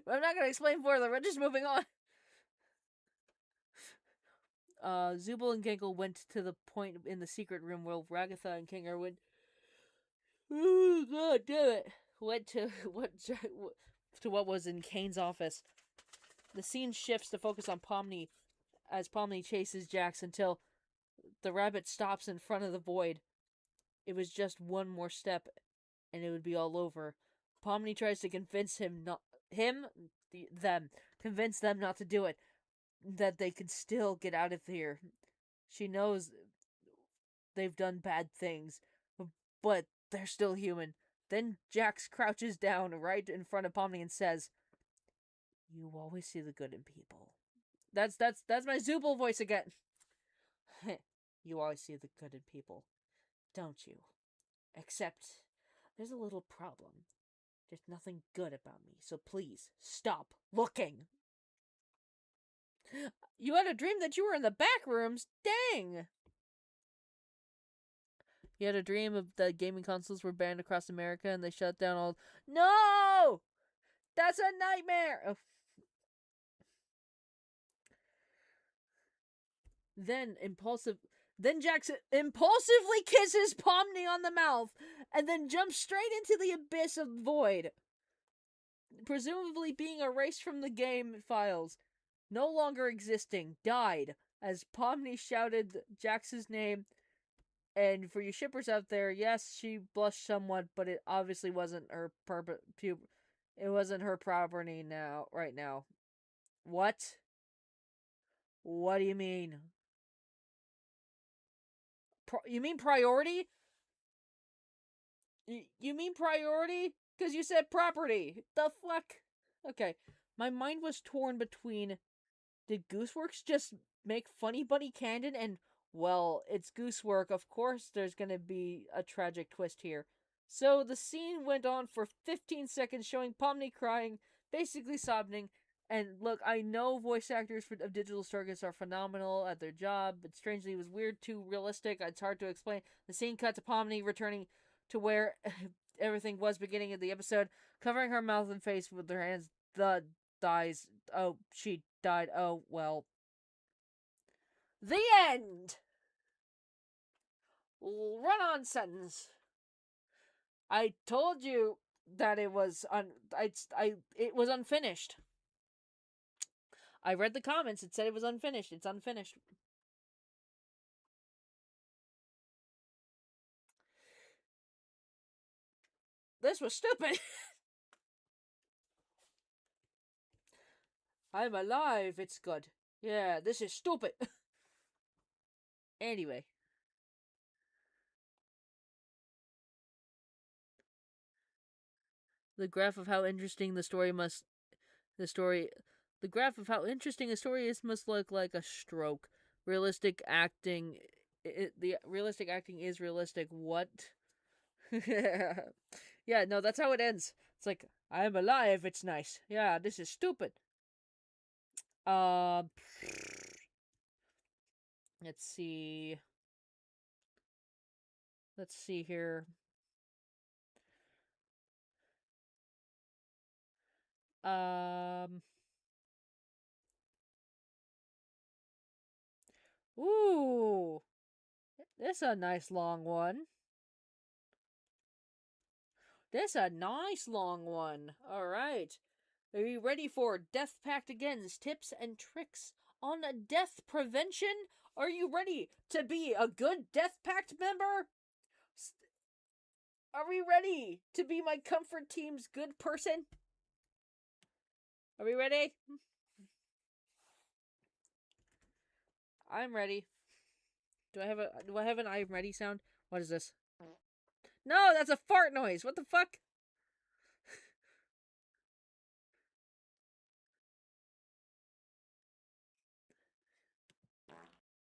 We're just moving on. Zubul and Genkel went to the point in the secret room where Ragatha and Kinger went. Oh, God damn it! Went to what was in Kane's office. The scene shifts to focus on Pomni as Pomni chases Jax until the rabbit stops in front of the void. It was just one more step, and it would be all over. Pomni tries to convince convince them not to do it, that they can still get out of here. She knows they've done bad things, but they're still human. Then Jax crouches down right in front of Pomni and says, "You always see the good in people." That's my Zubul voice again. You always see the good in people, don't you? Except there's a little problem. There's nothing good about me, so please stop looking. You had a dream that you were in the back rooms? Dang! You had a dream of the gaming consoles were banned across America and they shut down all. No! That's a nightmare! Oh. Then Jackson impulsively kisses Pomni on the mouth and then jumps straight into the abyss of void, presumably being erased from the game files, no longer existing, died, as Pomni shouted Jax's name. And for you shippers out there, yes, she blushed somewhat, but it obviously wasn't her it wasn't her property right now. What? What do you mean? You mean priority? You mean priority? Because you said property. The fuck? Okay. My mind was torn between, did Gooseworks just make Funny Bunny canon and, well, it's Goosework, of course there's gonna be a tragic twist here. So the scene went on for 15 seconds showing Pomni crying, basically sobbing, and look, I know voice actors of Digital Circus are phenomenal at their job, but strangely it was weird, too realistic, it's hard to explain. The scene cut to Pomni returning to where everything was beginning of the episode, covering her mouth and face with her hands. The dies. Oh, she died. Oh, well. The end! Run-on sentence. I told you that it was it was unfinished. I read the comments. It said it was unfinished. It's unfinished. This was stupid. I'm alive. It's good. Yeah, this is stupid. Anyway. The graph of how interesting the story the graph of how interesting a story is must look like a stroke. Realistic acting the realistic acting is realistic. What? Yeah, no, that's how it ends. It's like, I'm alive, it's nice. Yeah, this is stupid. Uh, let's see. Let's see here. Um. Ooh. This a nice long one. This a nice long one. Alright. Are you ready for Death Pact Against tips and tricks on death prevention? Are you ready to be a good Death Pact member? Are we ready to be my comfort team's good person? Are we ready? I'm ready. Do I have an I'm ready sound? What is this? No, that's a fart noise. What the fuck?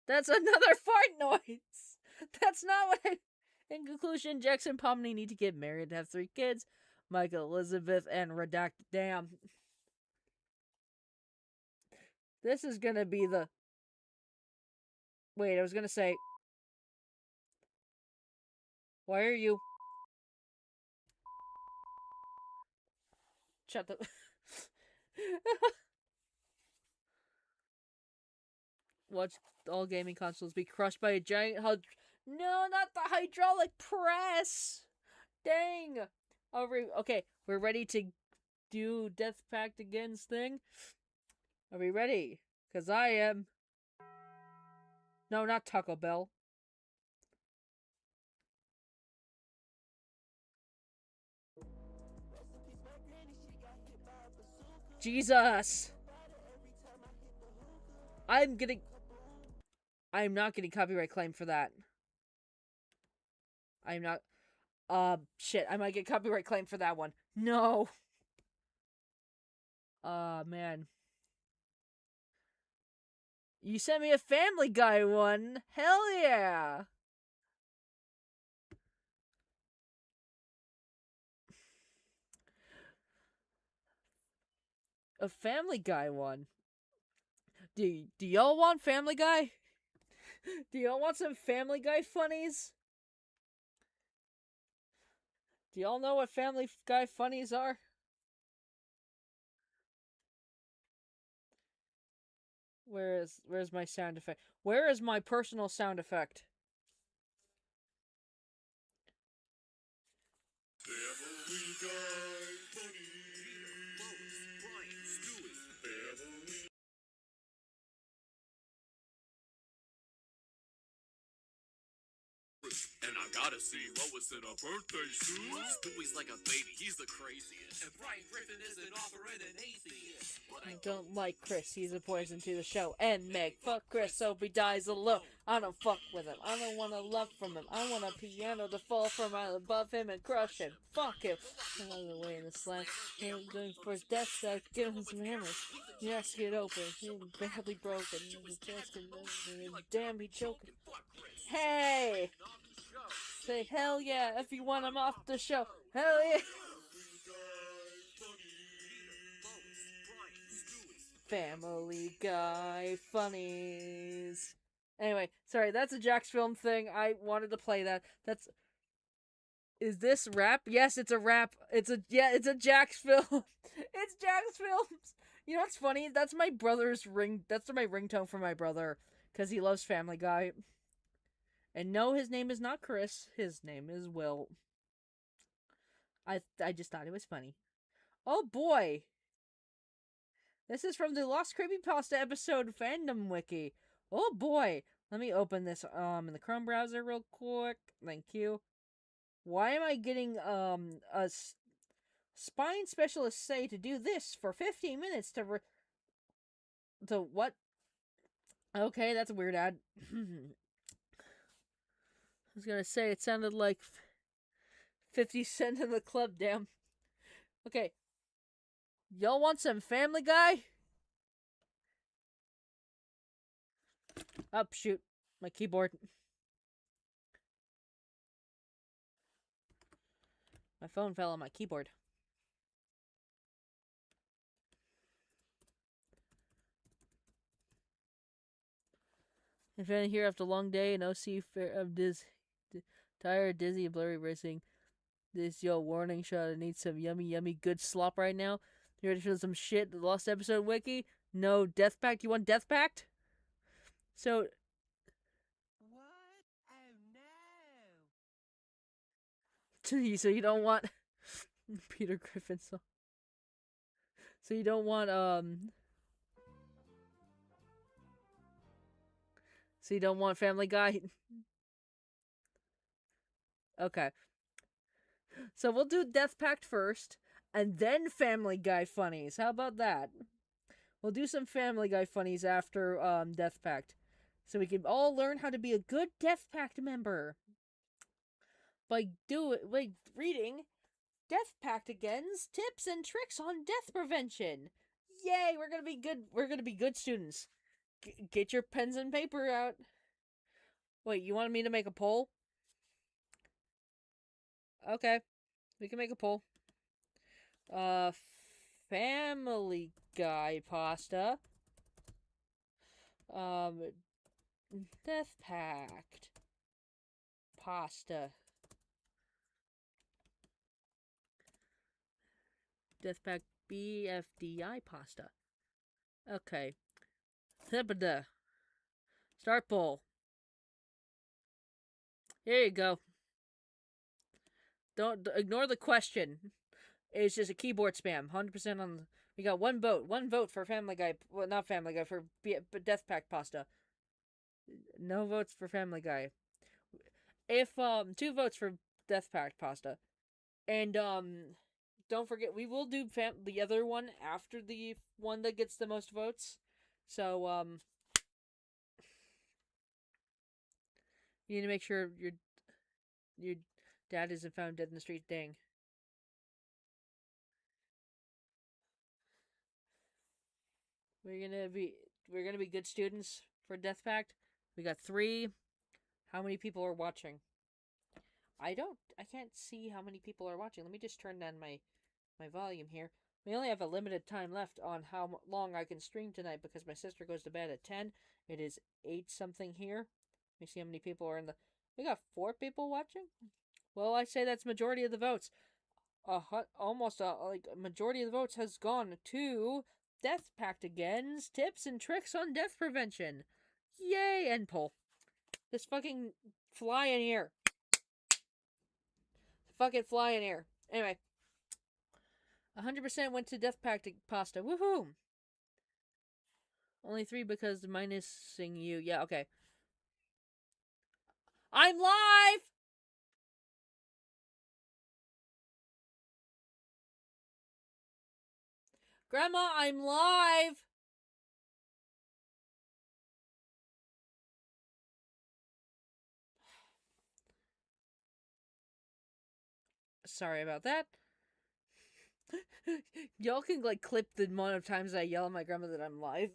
That's another fart noise. That's not what I... In conclusion, Jackson and Pomni need to get married and have 3 kids. Michael, Elizabeth, and Redacted. Damn. This is gonna be the... Wait, I was gonna say... Why are you... Shut the... Watch all gaming consoles be crushed by a giant... No, not the hydraulic press! Dang! Okay, we're ready to do Death Pact Against thing. Are we ready? Because I am. No, not Taco Bell. Jesus! I'm not getting copyright claim for that. I'm not... shit, I might get copyright claim for that one. No! Man. You sent me a Family Guy one. Hell yeah! A Family Guy one. Do y'all want Family Guy? Do y'all want some Family Guy funnies? Do y'all know what Family Guy funnies are? Where's my sound effect? Where is my personal sound effect? Family Guy funnies. And I gotta see Lois in a birthday suit. Stewie's like a baby, he's the craziest. And Brian Griffin is an author and an atheist. I don't like Chris, he's a poison to the show. And Meg, fuck Chris, hope he dies alone. I don't fuck with him, I don't want a love from him. I want a piano to fall from above him and crush him. Fuck him. Another way in the slam. He's going for his death set, give him some hammers. Yes, get open. He's badly broken. Damn, he choked. Hey! Say hell yeah if you want him off the show. Hell yeah! Family Guy funnies. Anyway, sorry, that's a Jack's Film thing. I wanted to play that. Is this rap? Yes, it's a rap. It's a Jack's Film. It's Jack's Films. You know what's funny? That's my brother's that's my ringtone for my brother. Because he loves Family Guy. And no, his name is not Chris. His name is Will. I just thought it was funny. Oh boy! This is from the Lost Creepypasta episode fandom wiki. Oh boy! Let me open this in the Chrome browser real quick. Thank you. Why am I getting a spine specialist say to do this for 15 minutes to what? Okay, that's a weird ad. I was gonna say it sounded like 50 Cent in the club, damn. Okay. Y'all want some Family Guy? Oh, shoot. My keyboard. My phone fell on my keyboard. If anyone here after a long day, an OC of tired, dizzy, blurry racing. This yo warning shot. I need some yummy good slop right now. You ready for some shit? The Lost episode wiki? No Death Pact. You want Death Pact? So. What? Oh no! So you don't want Peter Griffin song. So you don't want So you don't want Family Guy? Okay. So we'll do Death Pact first, and then Family Guy funnies. How about that? We'll do some Family Guy funnies after Death Pact, so we can all learn how to be a good Death Pact member by reading Death Pact Again's Tips and Tricks on Death Prevention. Yay! We're gonna be good. We're gonna be good students. Get your pens and paper out. Wait, you wanted me to make a poll? Okay, we can make a poll. Uh, Family Guy pasta. Death Pact pasta. Death Pact BFDI pasta. Okay. Start poll. Here you go. Don't ignore the question. It's just a keyboard spam. 100% on. We got one vote. One vote for Family Guy. Well, not Family Guy, for Death Pact pasta. No votes for Family Guy. If 2 votes for Death Pact pasta, and don't forget we will do the other one after the one that gets the most votes. So you need to make sure your dad isn't found dead in the street. Dang. We're gonna be good students for Death Pact. We got 3. How many people are watching? I can't see how many people are watching. Let me just turn down my volume here. We only have a limited time left on how long I can stream tonight because my sister goes to bed at 10. It is 8 something here. Let me see how many people are in the. We got 4 people watching? Well, I say that's majority of the votes. Almost like a majority of the votes has gone to Death Pact Again's Tips and Tricks on Death Prevention. Yay! End poll. This fucking fly in here. Fucking fly in here. Anyway. 100% went to Death Pact pasta. Woohoo! Only 3 because minusing you. Yeah, okay. I'm live! Grandma, I'm live! Sorry about that. Y'all can, like, clip the amount of times I yell at my grandma that I'm live.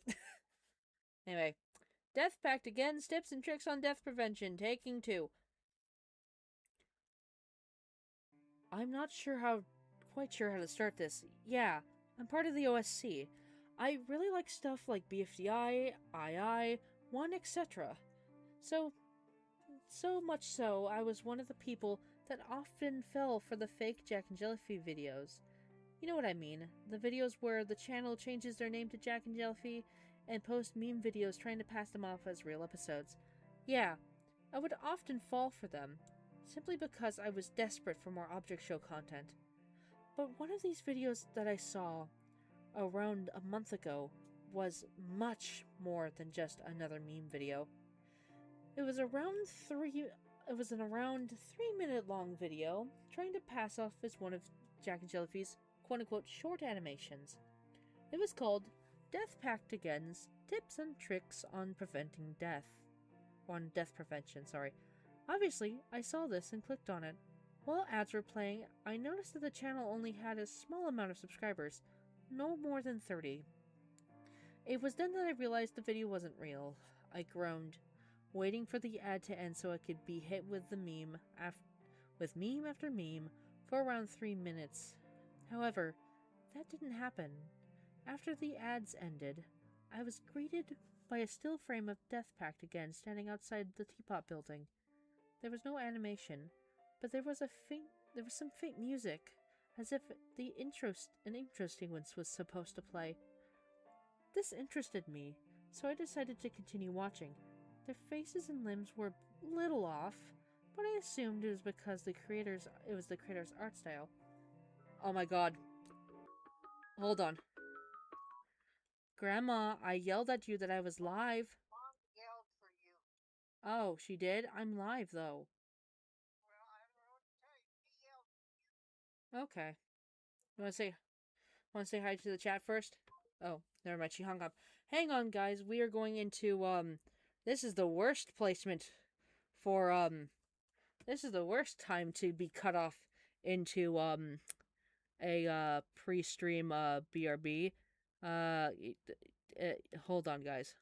Anyway. Death Pact Again's Tips and Tricks on Death Prevention, taking 2. I'm not quite sure how to start this. Yeah, I'm part of the OSC. I really like stuff like BFDI, II, 1, etc. So much so, I was one of the people that often fell for the fake Jack and Jellyfy videos. You know what I mean, the videos where the channel changes their name to Jack and Jellyfy and post meme videos trying to pass them off as real episodes. Yeah, I would often fall for them, simply because I was desperate for more object show content. But one of these videos that I saw around a month ago was much more than just another meme video. It was an around 3-minute long video trying to pass off as one of Jack and Jellyfy's quote-unquote short animations. It was called Death Pact Again's Tips and Tricks on Preventing Death. On Death Prevention, sorry. Obviously, I saw this and clicked on it. While ads were playing, I noticed that the channel only had a small amount of subscribers, no more than 30. It was then that I realized the video wasn't real. I groaned, waiting for the ad to end so I could be hit with the meme after meme for around 3 minutes. However, that didn't happen. After the ads ended, I was greeted by a still frame of Death Pact Again standing outside the Teapot building. There was no animation, but there was some faint music, as if an intro sequence was supposed to play. This interested me, so I decided to continue watching. Their faces and limbs were a little off, but I assumed it was because it was the creator's art style. Oh my god. Hold on. Grandma, I yelled at you that I was live. Mom yelled for you. Oh, she did? I'm live, though. Well, I don't know what to tell you. He yelled for you. Okay. You want to say hi to the chat first? Oh, never mind. She hung up. Hang on, guys. We are going into, this is the worst placement for, this is the worst time to be cut off into, a, pre-stream, BRB. Hold on, guys.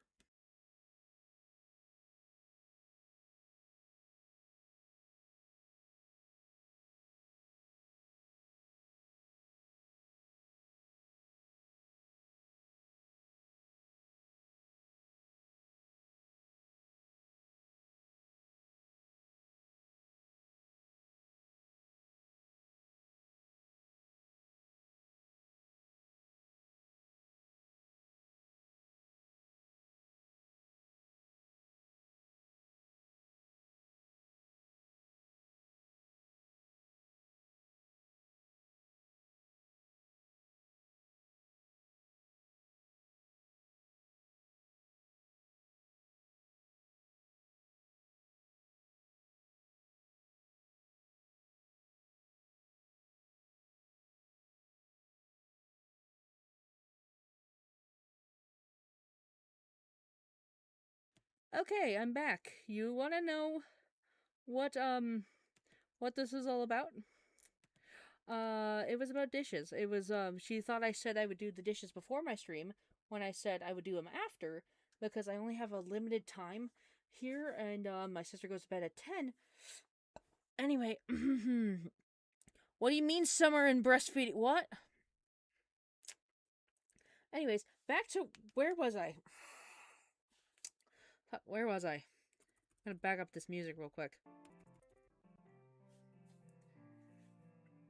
Okay, I'm back. You want to know what this is all about? It was about dishes. It was, she thought I said I would do the dishes before my stream when I said I would do them after because I only have a limited time here and, my sister goes to bed at 10. Anyway, what do you mean summer and breastfeeding? What? Anyways, back to, where was I? Where was I? I'm gonna back up this music real quick.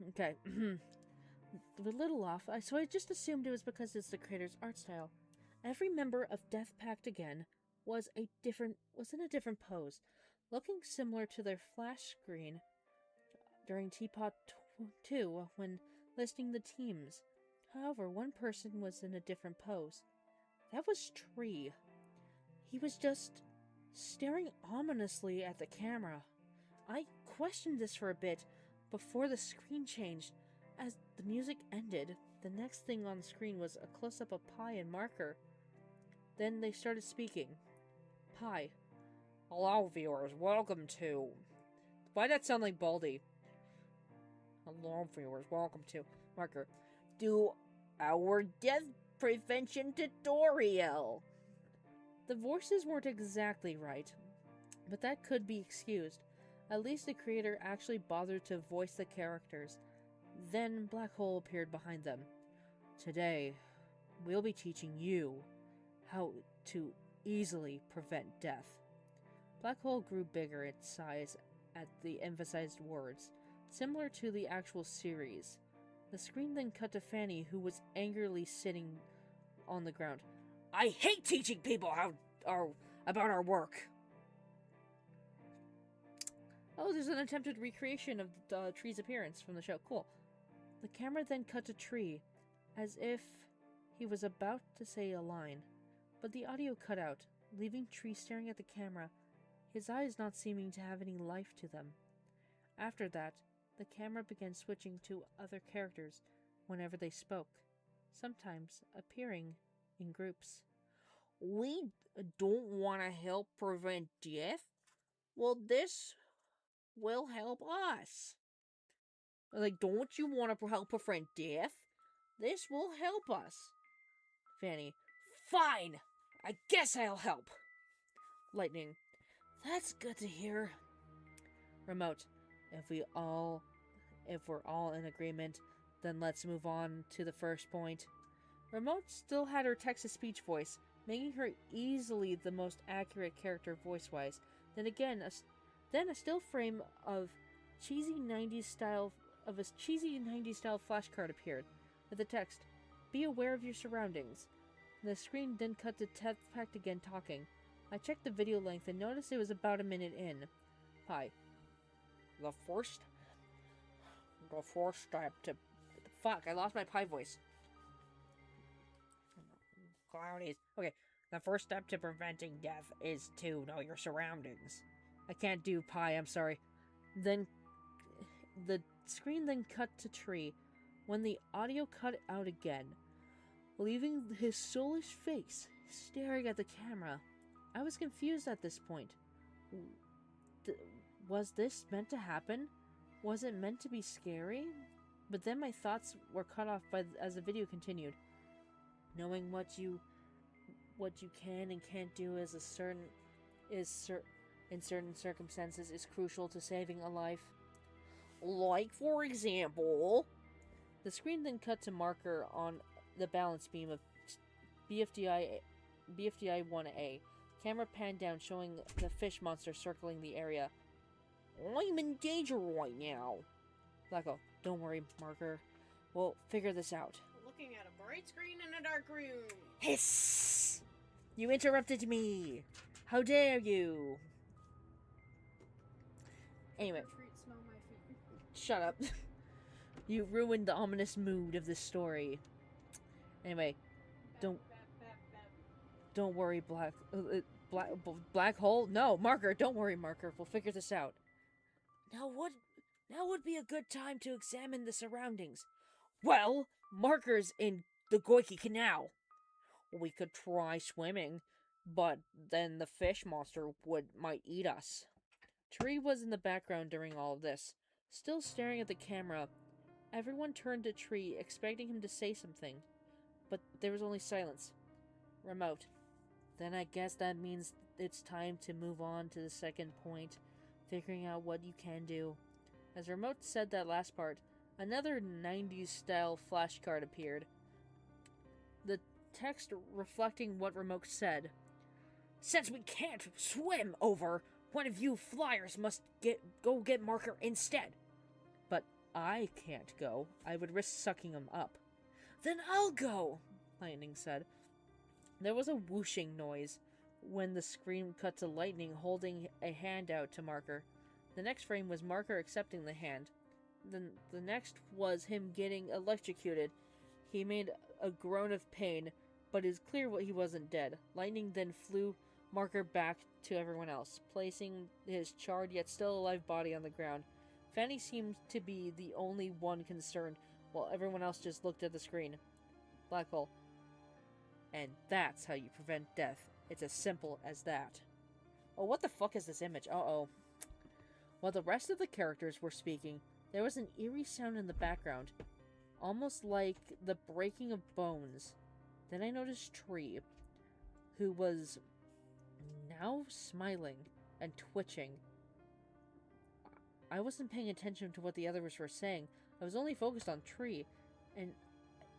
Okay. A little off, so I just assumed it was because it's the creator's art style. Every member of Death Pact again was in a different pose, looking similar to their flash screen during Teapot 2 when listing the teams. However, one person was in a different pose. That was Tree. He was just staring ominously at the camera. I questioned this for a bit before the screen changed. As the music ended, the next thing on the screen was a close-up of Pi and Marker. Then they started speaking. Pi. Hello, viewers. Welcome to... Why'd that sound like Baldy? Hello, viewers. Welcome to... Marker. Do our death prevention tutorial. The voices weren't exactly right, but that could be excused. At least the creator actually bothered to voice the characters. Then Black Hole appeared behind them. Today, we'll be teaching you how to easily prevent death. Black Hole grew bigger in size at the emphasized words, similar to the actual series. The screen then cut to Fanny, who was angrily sitting on the ground. I hate teaching people about our work! Oh, there's an attempted recreation of Tree's appearance from the show. Cool. The camera then cut to Tree, as if he was about to say a line, but the audio cut out, leaving Tree staring at the camera, his eyes not seeming to have any life to them. After that, the camera began switching to other characters whenever they spoke, sometimes appearing in groups. We don't want to help prevent death? Well, this will help us. Like, don't you want to help prevent death? This will help us. Fanny. Fine! I guess I'll help. Lightning. That's good to hear. Remote. If we're all in agreement, then let's move on to the first point. Remote still had her text-to-speech voice, making her easily the most accurate character voice-wise. Then again, a still frame of a cheesy 90s style flashcard appeared with the text, "Be aware of your surroundings." The screen then cut to Death Pact again talking. I checked the video length and noticed it was about a minute in. Hi. The first step to... Fuck, I lost my Pi voice. cloudies. Okay, the first step to preventing death is to know your surroundings. I can't do pie, I'm sorry. Then the screen then cut to Tree when the audio cut out again, leaving his soulish face staring at the camera. I was confused at this point. Was this meant to happen? Was it meant to be scary? But then my thoughts were cut off as the video continued. Knowing what you can and can't do in certain circumstances is crucial to saving a life. Like, for example, the screen then cut to marker on the balance beam of BFDI 1A. Camera panned down, showing the fish monster circling the area. I'm in danger right now. Blacko, don't worry, marker. We'll figure this out. Looking at a bright screen in a dark room. Hiss! You interrupted me! How dare you! Anyway. Smell my feet. Shut up. You ruined the ominous mood of this story. Anyway, don't worry, Black hole? No, marker, don't worry, marker. We'll figure this out. Now would be a good time to examine the surroundings. Well, marker's in the Goiki Canal. We could try swimming, but then the fish monster might eat us. Tree was in the background during all of this, still staring at the camera. Everyone turned to Tree, expecting him to say something, but there was only silence. Remote. Then I guess that means it's time to move on to the second point, figuring out what you can do. As Remote said that last part, another 90s-style flashcard appeared. The text reflecting what Remote said. Since we can't swim over, one of you flyers must go get marker instead. But I can't go. I would risk sucking him up. Then I'll go, Lightning said. There was a whooshing noise when the screen cut to Lightning holding a hand out to Marker. The next frame was Marker accepting the hand. Then the next was him getting electrocuted. He made a groan of pain, but it's clear he wasn't dead. Lightning then flew Marker back to everyone else, placing his charred yet still alive body on the ground. Fanny seemed to be the only one concerned, while everyone else just looked at the screen. Black hole. And that's how you prevent death. It's as simple as that. Oh, what the fuck is this image? Uh-oh. While the rest of the characters were speaking, there was an eerie sound in the background, almost like the breaking of bones. Then I noticed Tree, who was now smiling and twitching. I wasn't paying attention to what the others were saying. I was only focused on Tree, and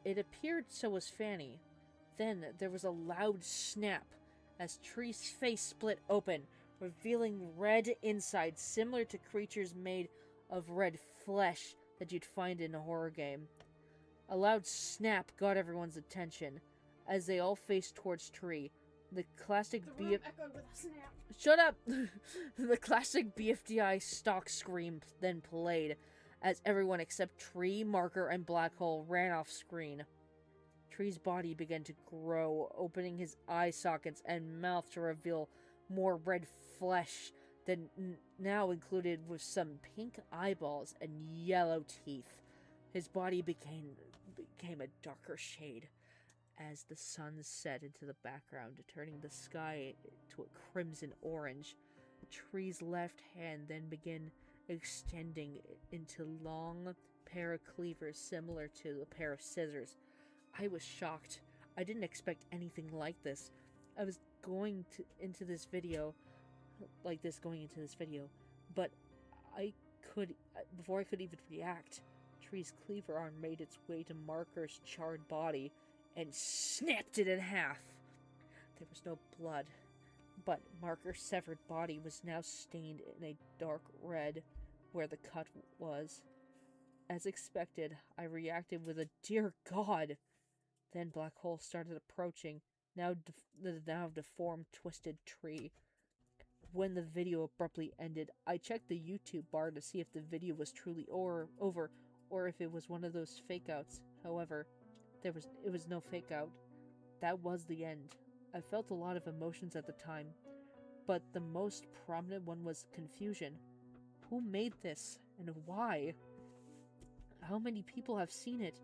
it appeared so was Fanny. Then there was a loud snap as Tree's face split open, revealing red inside similar to creatures made of red flesh that you'd find in a horror game. A loud snap got everyone's attention as they all faced towards Tree. The classic Shut up! The classic BFDI stock scream then played as everyone except Tree, Marker, and Black Hole ran off screen. Tree's body began to grow, opening his eye sockets and mouth to reveal more red flesh than now included with some pink eyeballs and yellow teeth. His body became a darker shade as the sun set into the background, turning the sky to a crimson orange. Tree's left hand then began extending into long pair of cleavers similar to a pair of scissors. I was shocked. I didn't expect anything like this. I was going into this video, but before I could even react, Tree's cleaver arm made its way to Marker's charred body and snapped it in half. There was no blood, but Marker's severed body was now stained in a dark red where the cut was. As expected, I reacted with a "Dear God!" Then Black Hole started approaching, the now deformed, twisted Tree. When the video abruptly ended, I checked the YouTube bar to see if the video was truly over, or if it was one of those fake outs. However, it was no fake out. that was the end. I felt a lot of emotions at the time, but the most prominent one was confusion. Who made this, and why? How many people have seen it,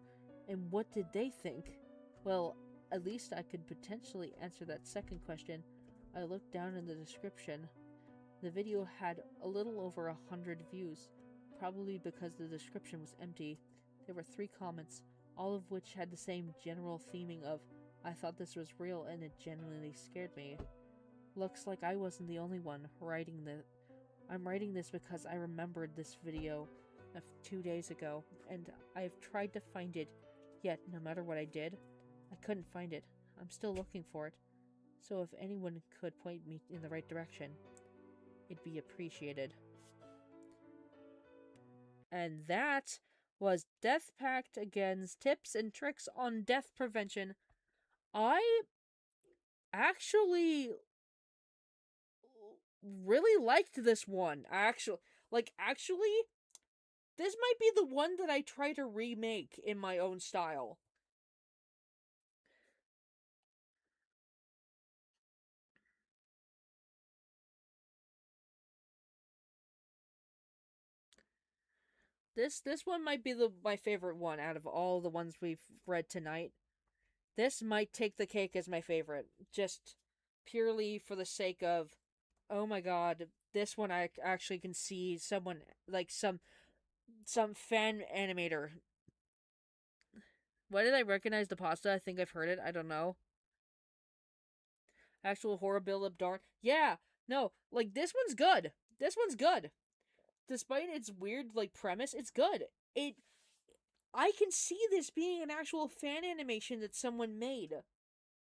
and what did they think? Well, at least I could potentially answer that second question. I looked down in the description. The video had a little over 100 views, probably because the description was empty. There were 3 comments, all of which had the same general theming of, I thought this was real and it genuinely scared me. Looks like I wasn't the only one writing the. I'm writing this because I remembered this video of 2 days ago, and I've tried to find it, yet no matter what I did, I couldn't find it. I'm still looking for it. So if anyone could point me in the right direction, it'd be appreciated. And that was Death Pact Against Tips and Tricks on Death Prevention. I actually really liked this one. Actually, this might be the one that I try to remake in my own style. This one might be my favorite one out of all the ones we've read tonight. This might take the cake as my favorite, just purely for the sake of, oh my god, this one I actually can see someone, like some fan animator. Why did I recognize the pasta? I think I've heard it. I don't know. Actual horror build-up darn. Yeah, no, like this one's good. This one's good. Despite its weird like premise, it's good. I can see this being an actual fan animation that someone made.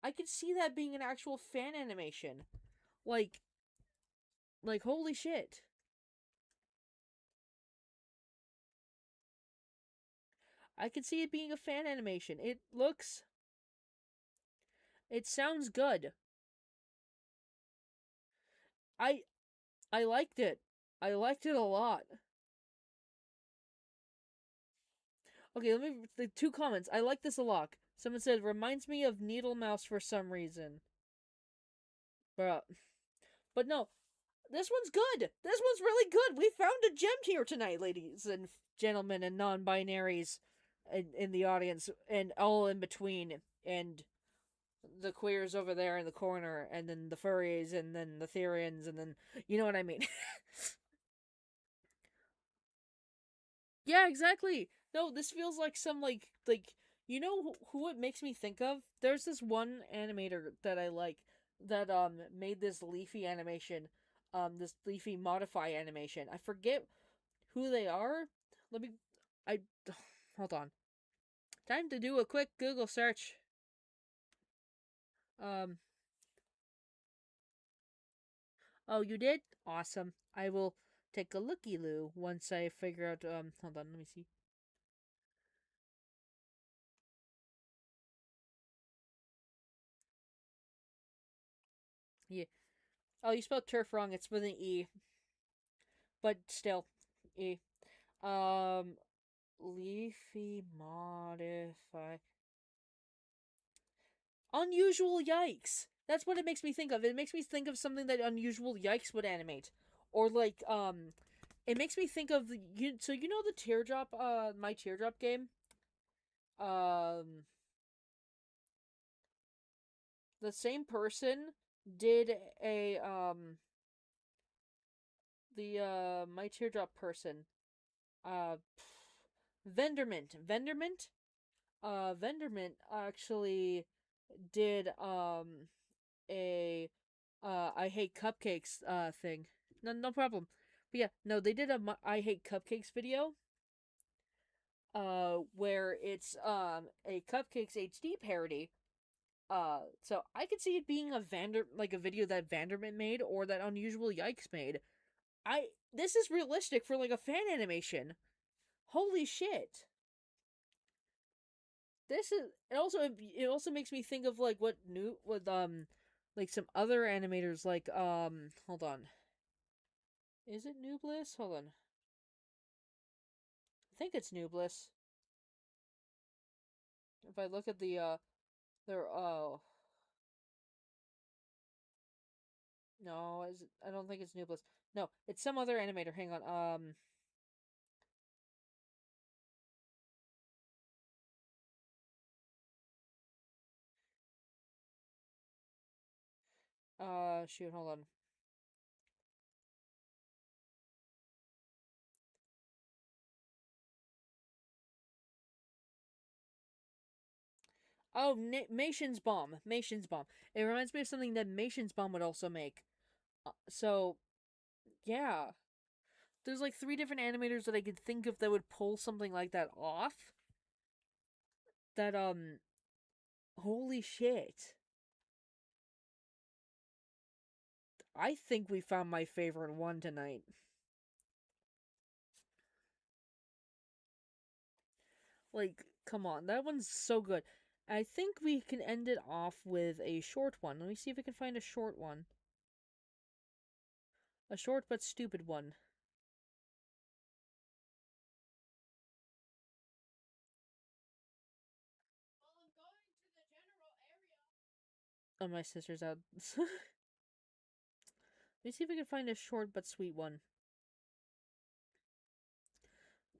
I can see that being an actual fan animation. Like holy shit. I can see it being a fan animation. It sounds good. I liked it. I liked it a lot. Okay, the 2 comments. I like this a lot. Someone said, reminds me of Needle Mouse for some reason. Bruh. But no, this one's good. This one's really good. We found a gem here tonight, ladies and gentlemen and non-binaries in the audience and all in between. And the queers over there in the corner, and then the furries, and then the Therians, and then, you know what I mean. Yeah, exactly. No, this feels like some, you know who it makes me think of? There's this one animator that I like that, made this leafy animation, this leafy modify animation. I forget who they are. I, hold on. Time to do a quick Google search. Oh, you did? Awesome. I will take a looky-loo once I figure out, hold on, let me see. Yeah. Oh, you spelled turf wrong. It's with an E. But still, E. Leafy modify. Unusual Yikes. That's what it makes me think of. It makes me think of something that Unusual Yikes would animate. Or it makes me think of so you know the Teardrop, My Teardrop game? The same person did the My Teardrop person. Vendermint. Vendermint actually did a I hate cupcakes thing. No problem. But yeah, no, they did a I hate cupcakes video where it's a Cupcakes HD parody. So I could see it being a video that Vandermint made or that Unusual Yikes made. This is realistic for like a fan animation. Holy shit. It also makes me think of like what like some other animators like hold on. Is it New Bliss? Hold on. I think it's New Bliss. If I look at the their No, I don't think it's Noobless. No, it's some other animator. Hang on. Shoot, hold on. Oh, Mation's Bomb. Mation's Bomb. It reminds me of something that Mation's Bomb would also make. So, yeah. There's like 3 different animators that I could think of that would pull something like that off. That, holy shit. I think we found my favorite one tonight. Like, come on, that one's so good. I think we can end it off with a short one. Let me see if I can find a short one. A short but stupid one. Well, I'm going to the general area. Oh, my sister's out. Let me see if I can find a short but sweet one.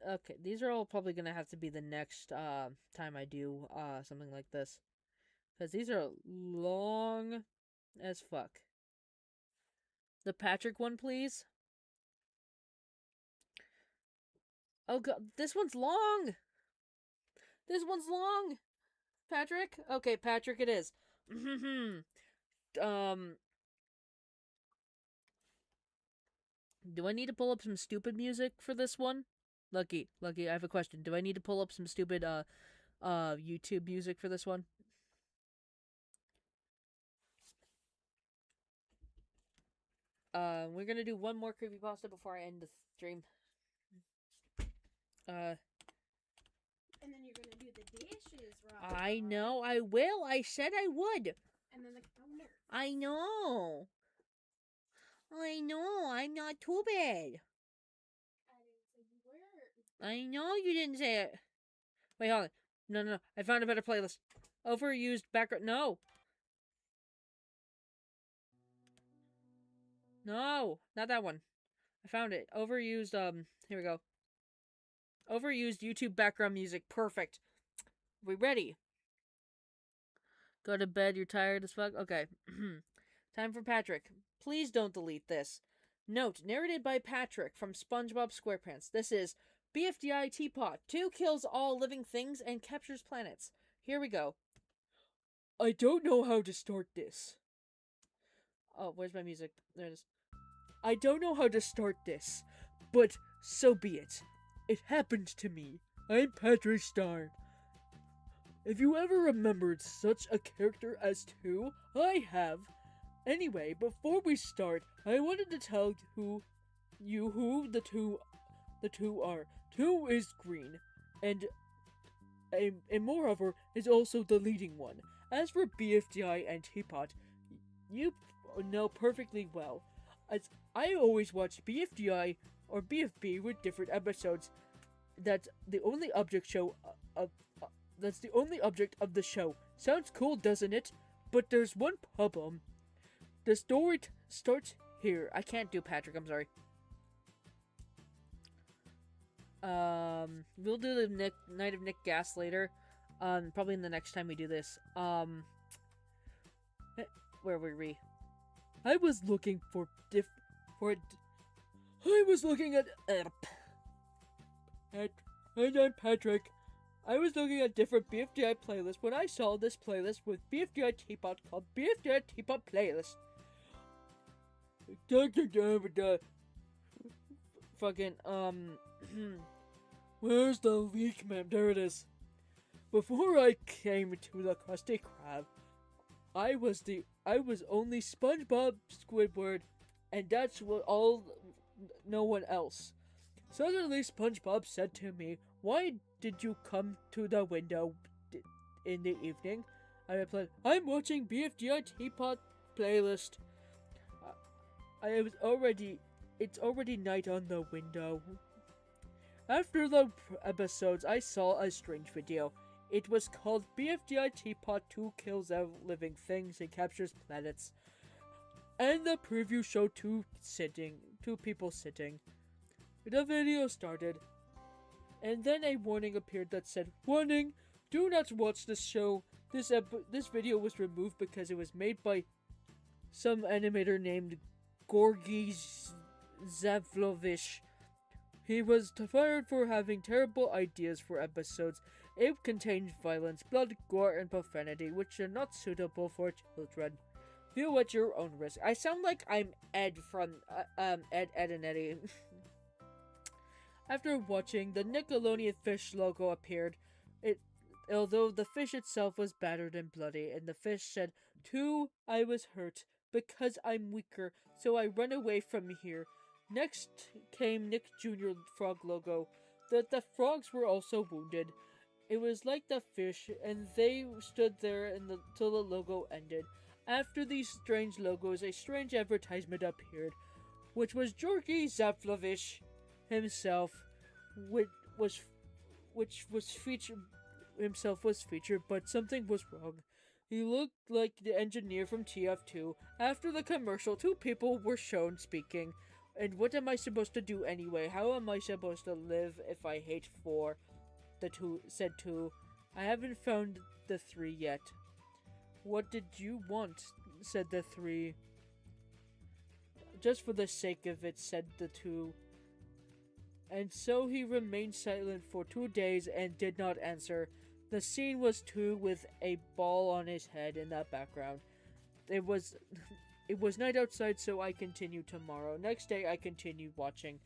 Okay, these are all probably gonna have to be the next time I do something like this. Because these are long as fuck. The Patrick one, please. Oh god, this one's long! This one's long! Patrick? Okay, Patrick it is. um... Do I need to pull up some stupid music for this one? Lucky, I have a question. Do I need to pull up some stupid, YouTube music for this one? We're gonna do one more creepypasta before I end the stream. And then you're gonna do the dishes, right? I know, I will. I said I would. And then the counter. I know. I'm not too bad. I didn't say you were. I know you didn't say it. Wait, hold on. No. I found a better playlist. Overused background. No. No, not that one. I found it. Overused, here we go. Overused YouTube background music. Perfect. We ready? Go to bed, you're tired as fuck? Okay. Time for Patrick. Please don't delete this. Note, narrated by Patrick from SpongeBob SquarePants. This is BFDI Teapot. 2 kills all living things and captures planets. Here we go. I don't know how to start this. Oh, where's my music? There it is. I don't know how to start this, but so be it. It happened to me. I'm Patrick Star. If you ever remembered such a character as 2, I have. Anyway, before we start, I wanted to tell who the two are. 2 is green, and moreover is also the leading one. As for BFDI and Teapot, you know perfectly well, as I always watch BFDI or BFB with different episodes. That's the only object of the show. Sounds cool, doesn't it? But there's one problem. The story starts here. I can't do Patrick, I'm sorry. We'll do the Night of Nick Gas later. Probably in the next time we do this. Where were we? I was looking and I'm Patrick. I was looking at different BFDI playlists when I saw this playlist with BFDI Teapot called BFDI Teapot Playlist. Fucking, where's the leak, ma'am? There it is. Before I came to the Krusty Krab, I was only SpongeBob Squidward, and that's no one else. Suddenly SpongeBob said to me, "Why did you come to the window in the evening?" I replied, "I'm watching BFDI Teapot Playlist." It's already night on the window. After the episodes, I saw a strange video. It was called BFDI Teapot 2 Kills Living Things and Captures Planets. and the preview showed two people sitting. The video started, and then a warning appeared that said, "Warning! Do not watch this show. This video was removed because it was made by some animator named Gorgi Zavlovich. He was fired for having terrible ideas for episodes. It contains violence, blood, gore, and profanity, which are not suitable for children. View at your own risk." I sound like I'm Ed from Ed and Eddie. After watching, the Nickelodeon fish logo appeared. Although the fish itself was battered and bloody, and the fish said, "2, I was hurt because I'm weaker, so I run away from here." Next came Nick Jr. frog logo. The frogs were also wounded. It was like the fish, and they stood there until the logo ended. After these strange logos, a strange advertisement appeared, which was Georgi Zaplovich himself, which was featured, but something was wrong. He looked like the engineer from TF2. After the commercial, two people were shown speaking. "And what am I supposed to do anyway? How am I supposed to live if I hate 4? Said 2. "I haven't found the 3 yet." "What did you want?" said the 3. "Just for the sake of it," said the 2. And so he remained silent for 2 days and did not answer. The scene was 2 with a ball on his head in the background. It was night outside, so I continued tomorrow. Next day, I continued watching.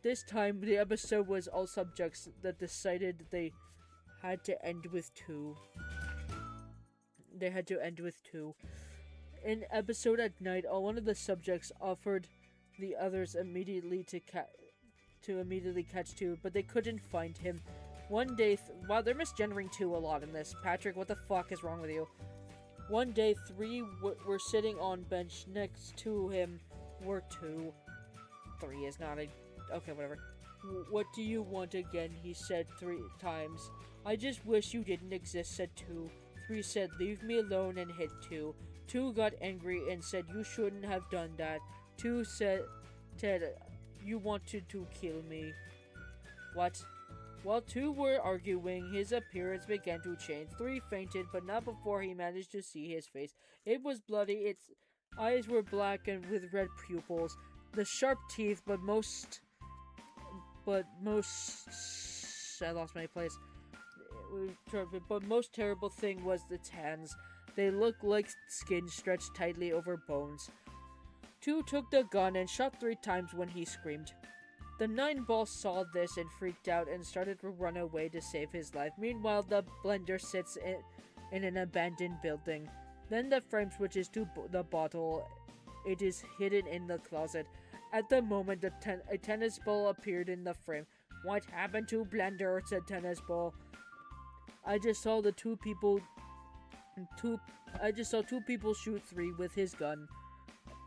This time, the episode was all subjects that decided they had to end with 2. In episode at night, one of the subjects offered the others immediately to catch 2, but they couldn't find him. One day, wow, they're misgendering 2 a lot in this. Patrick, what the fuck is wrong with you? One day, 3 were sitting on bench next to him. Were 2. 3 is not a... Okay, whatever. "What do you want again?" he said 3 times. "I just wish you didn't exist," said 2. 3 said, "Leave me alone," and hit 2. 2 got angry and said, "You shouldn't have done that." 2 said, "Ted, you wanted to kill me." What? While 2 were arguing, his appearance began to change. 3 fainted, but not before he managed to see his face. It was bloody, its eyes were black and with red pupils. The sharp teeth, but most... I lost my place. But most terrible thing was its hands. They looked like skin stretched tightly over bones. 2 took the gun and shot 3 times when he screamed. The 9-ball saw this and freaked out and started to run away to save his life. Meanwhile, the blender sits in an abandoned building. Then the frame switches to the bottle. It is hidden in the closet. At the moment, a tennis ball appeared in the frame. "What happened to Blender?" said Tennis Ball. I just saw 2 people shoot 3 with his gun.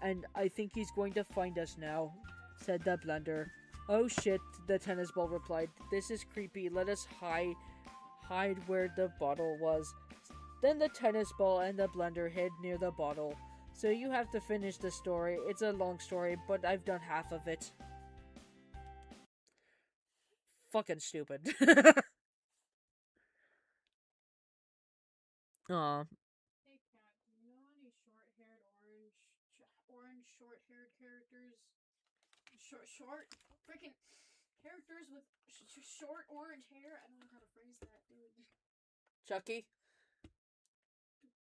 "And I think he's going to find us now," said the Blender. "Oh shit," the Tennis Ball replied. "This is creepy. Let us hide where the bottle was." Then the Tennis Ball and the Blender hid near the bottle. So you have to finish the story. It's a long story, but I've done half of it. Fucking stupid. Aw. Hey, Kat, do you know any short-haired orange short-haired characters? Short freaking characters with short orange hair? I don't know how to phrase that, dude. Chucky?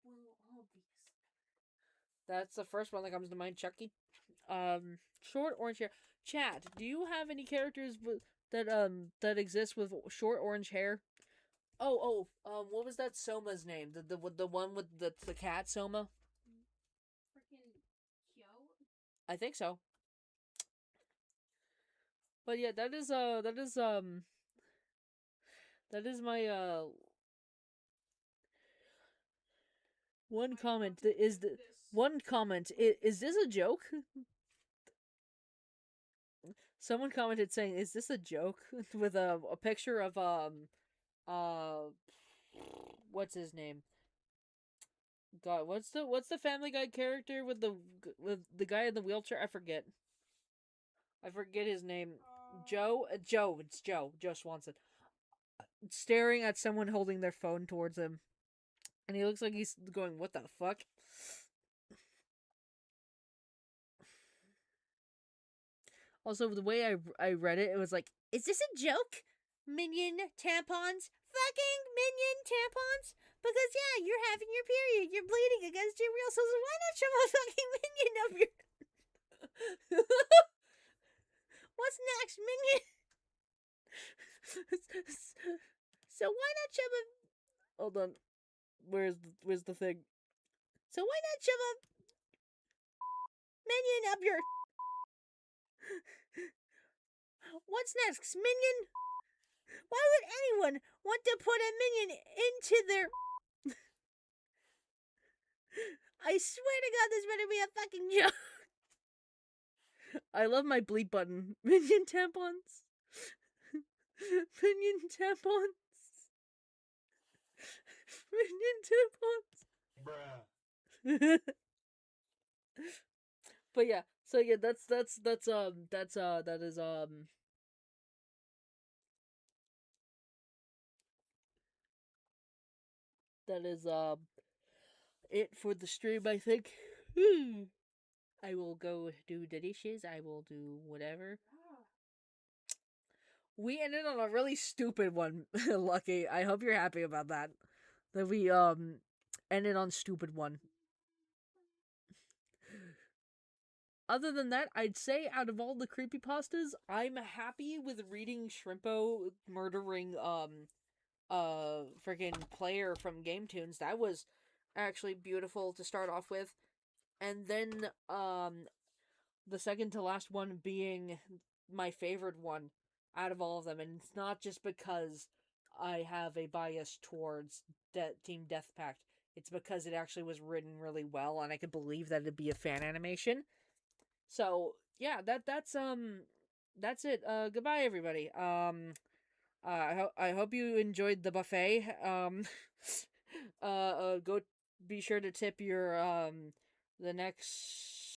Well, obvious. That's the first one that comes to mind, Chucky. Short orange hair. Chat, do you have any characters that exist with short orange hair? What was that Soma's name? The one with the cat, Soma? Freaking Kyo? I think so. But yeah, that is my one comment. One comment. Is this a joke? Someone commented saying, "Is this a joke?" with a picture of what's his name? God, what's the Family Guy character with the guy in the wheelchair? I forget. I forget his name. Joe. Joe. It's Joe. Joe Swanson. Staring at someone holding their phone towards him, and he looks like he's going, "What the fuck?" Also, the way I read it, it was like, "Is this a joke? Minion tampons, fucking minion tampons." Because yeah, you're having your period, you're bleeding against your real cells. Why not shove a fucking minion up your? What's next, minion? So why not shove a? Hold on, where's the thing? So why not shove a minion up your? What's next, minion? Why would anyone want to put a minion into their? I swear to God, this better be a fucking joke. I love my bleep button. Minion tampons. Minion tampons. Minion tampons. Bruh. But yeah, so yeah, that is it for the stream, I think. I will go do the dishes. I will do whatever. We ended on a really stupid one, Lucky. I hope you're happy about that. That we ended on stupid one. Other than that, I'd say out of all the creepypastas, I'm happy with reading Shrimpo murdering freaking player from Game Tunes. That was actually beautiful to start off with. And then the second to last one being my favorite one out of all of them, and it's not just because I have a bias towards Team Death Pact. It's because it actually was written really well, and I could believe that it'd be a fan animation. So yeah, that's it. Goodbye, everybody. I hope you enjoyed the buffet. Go be sure to tip your the next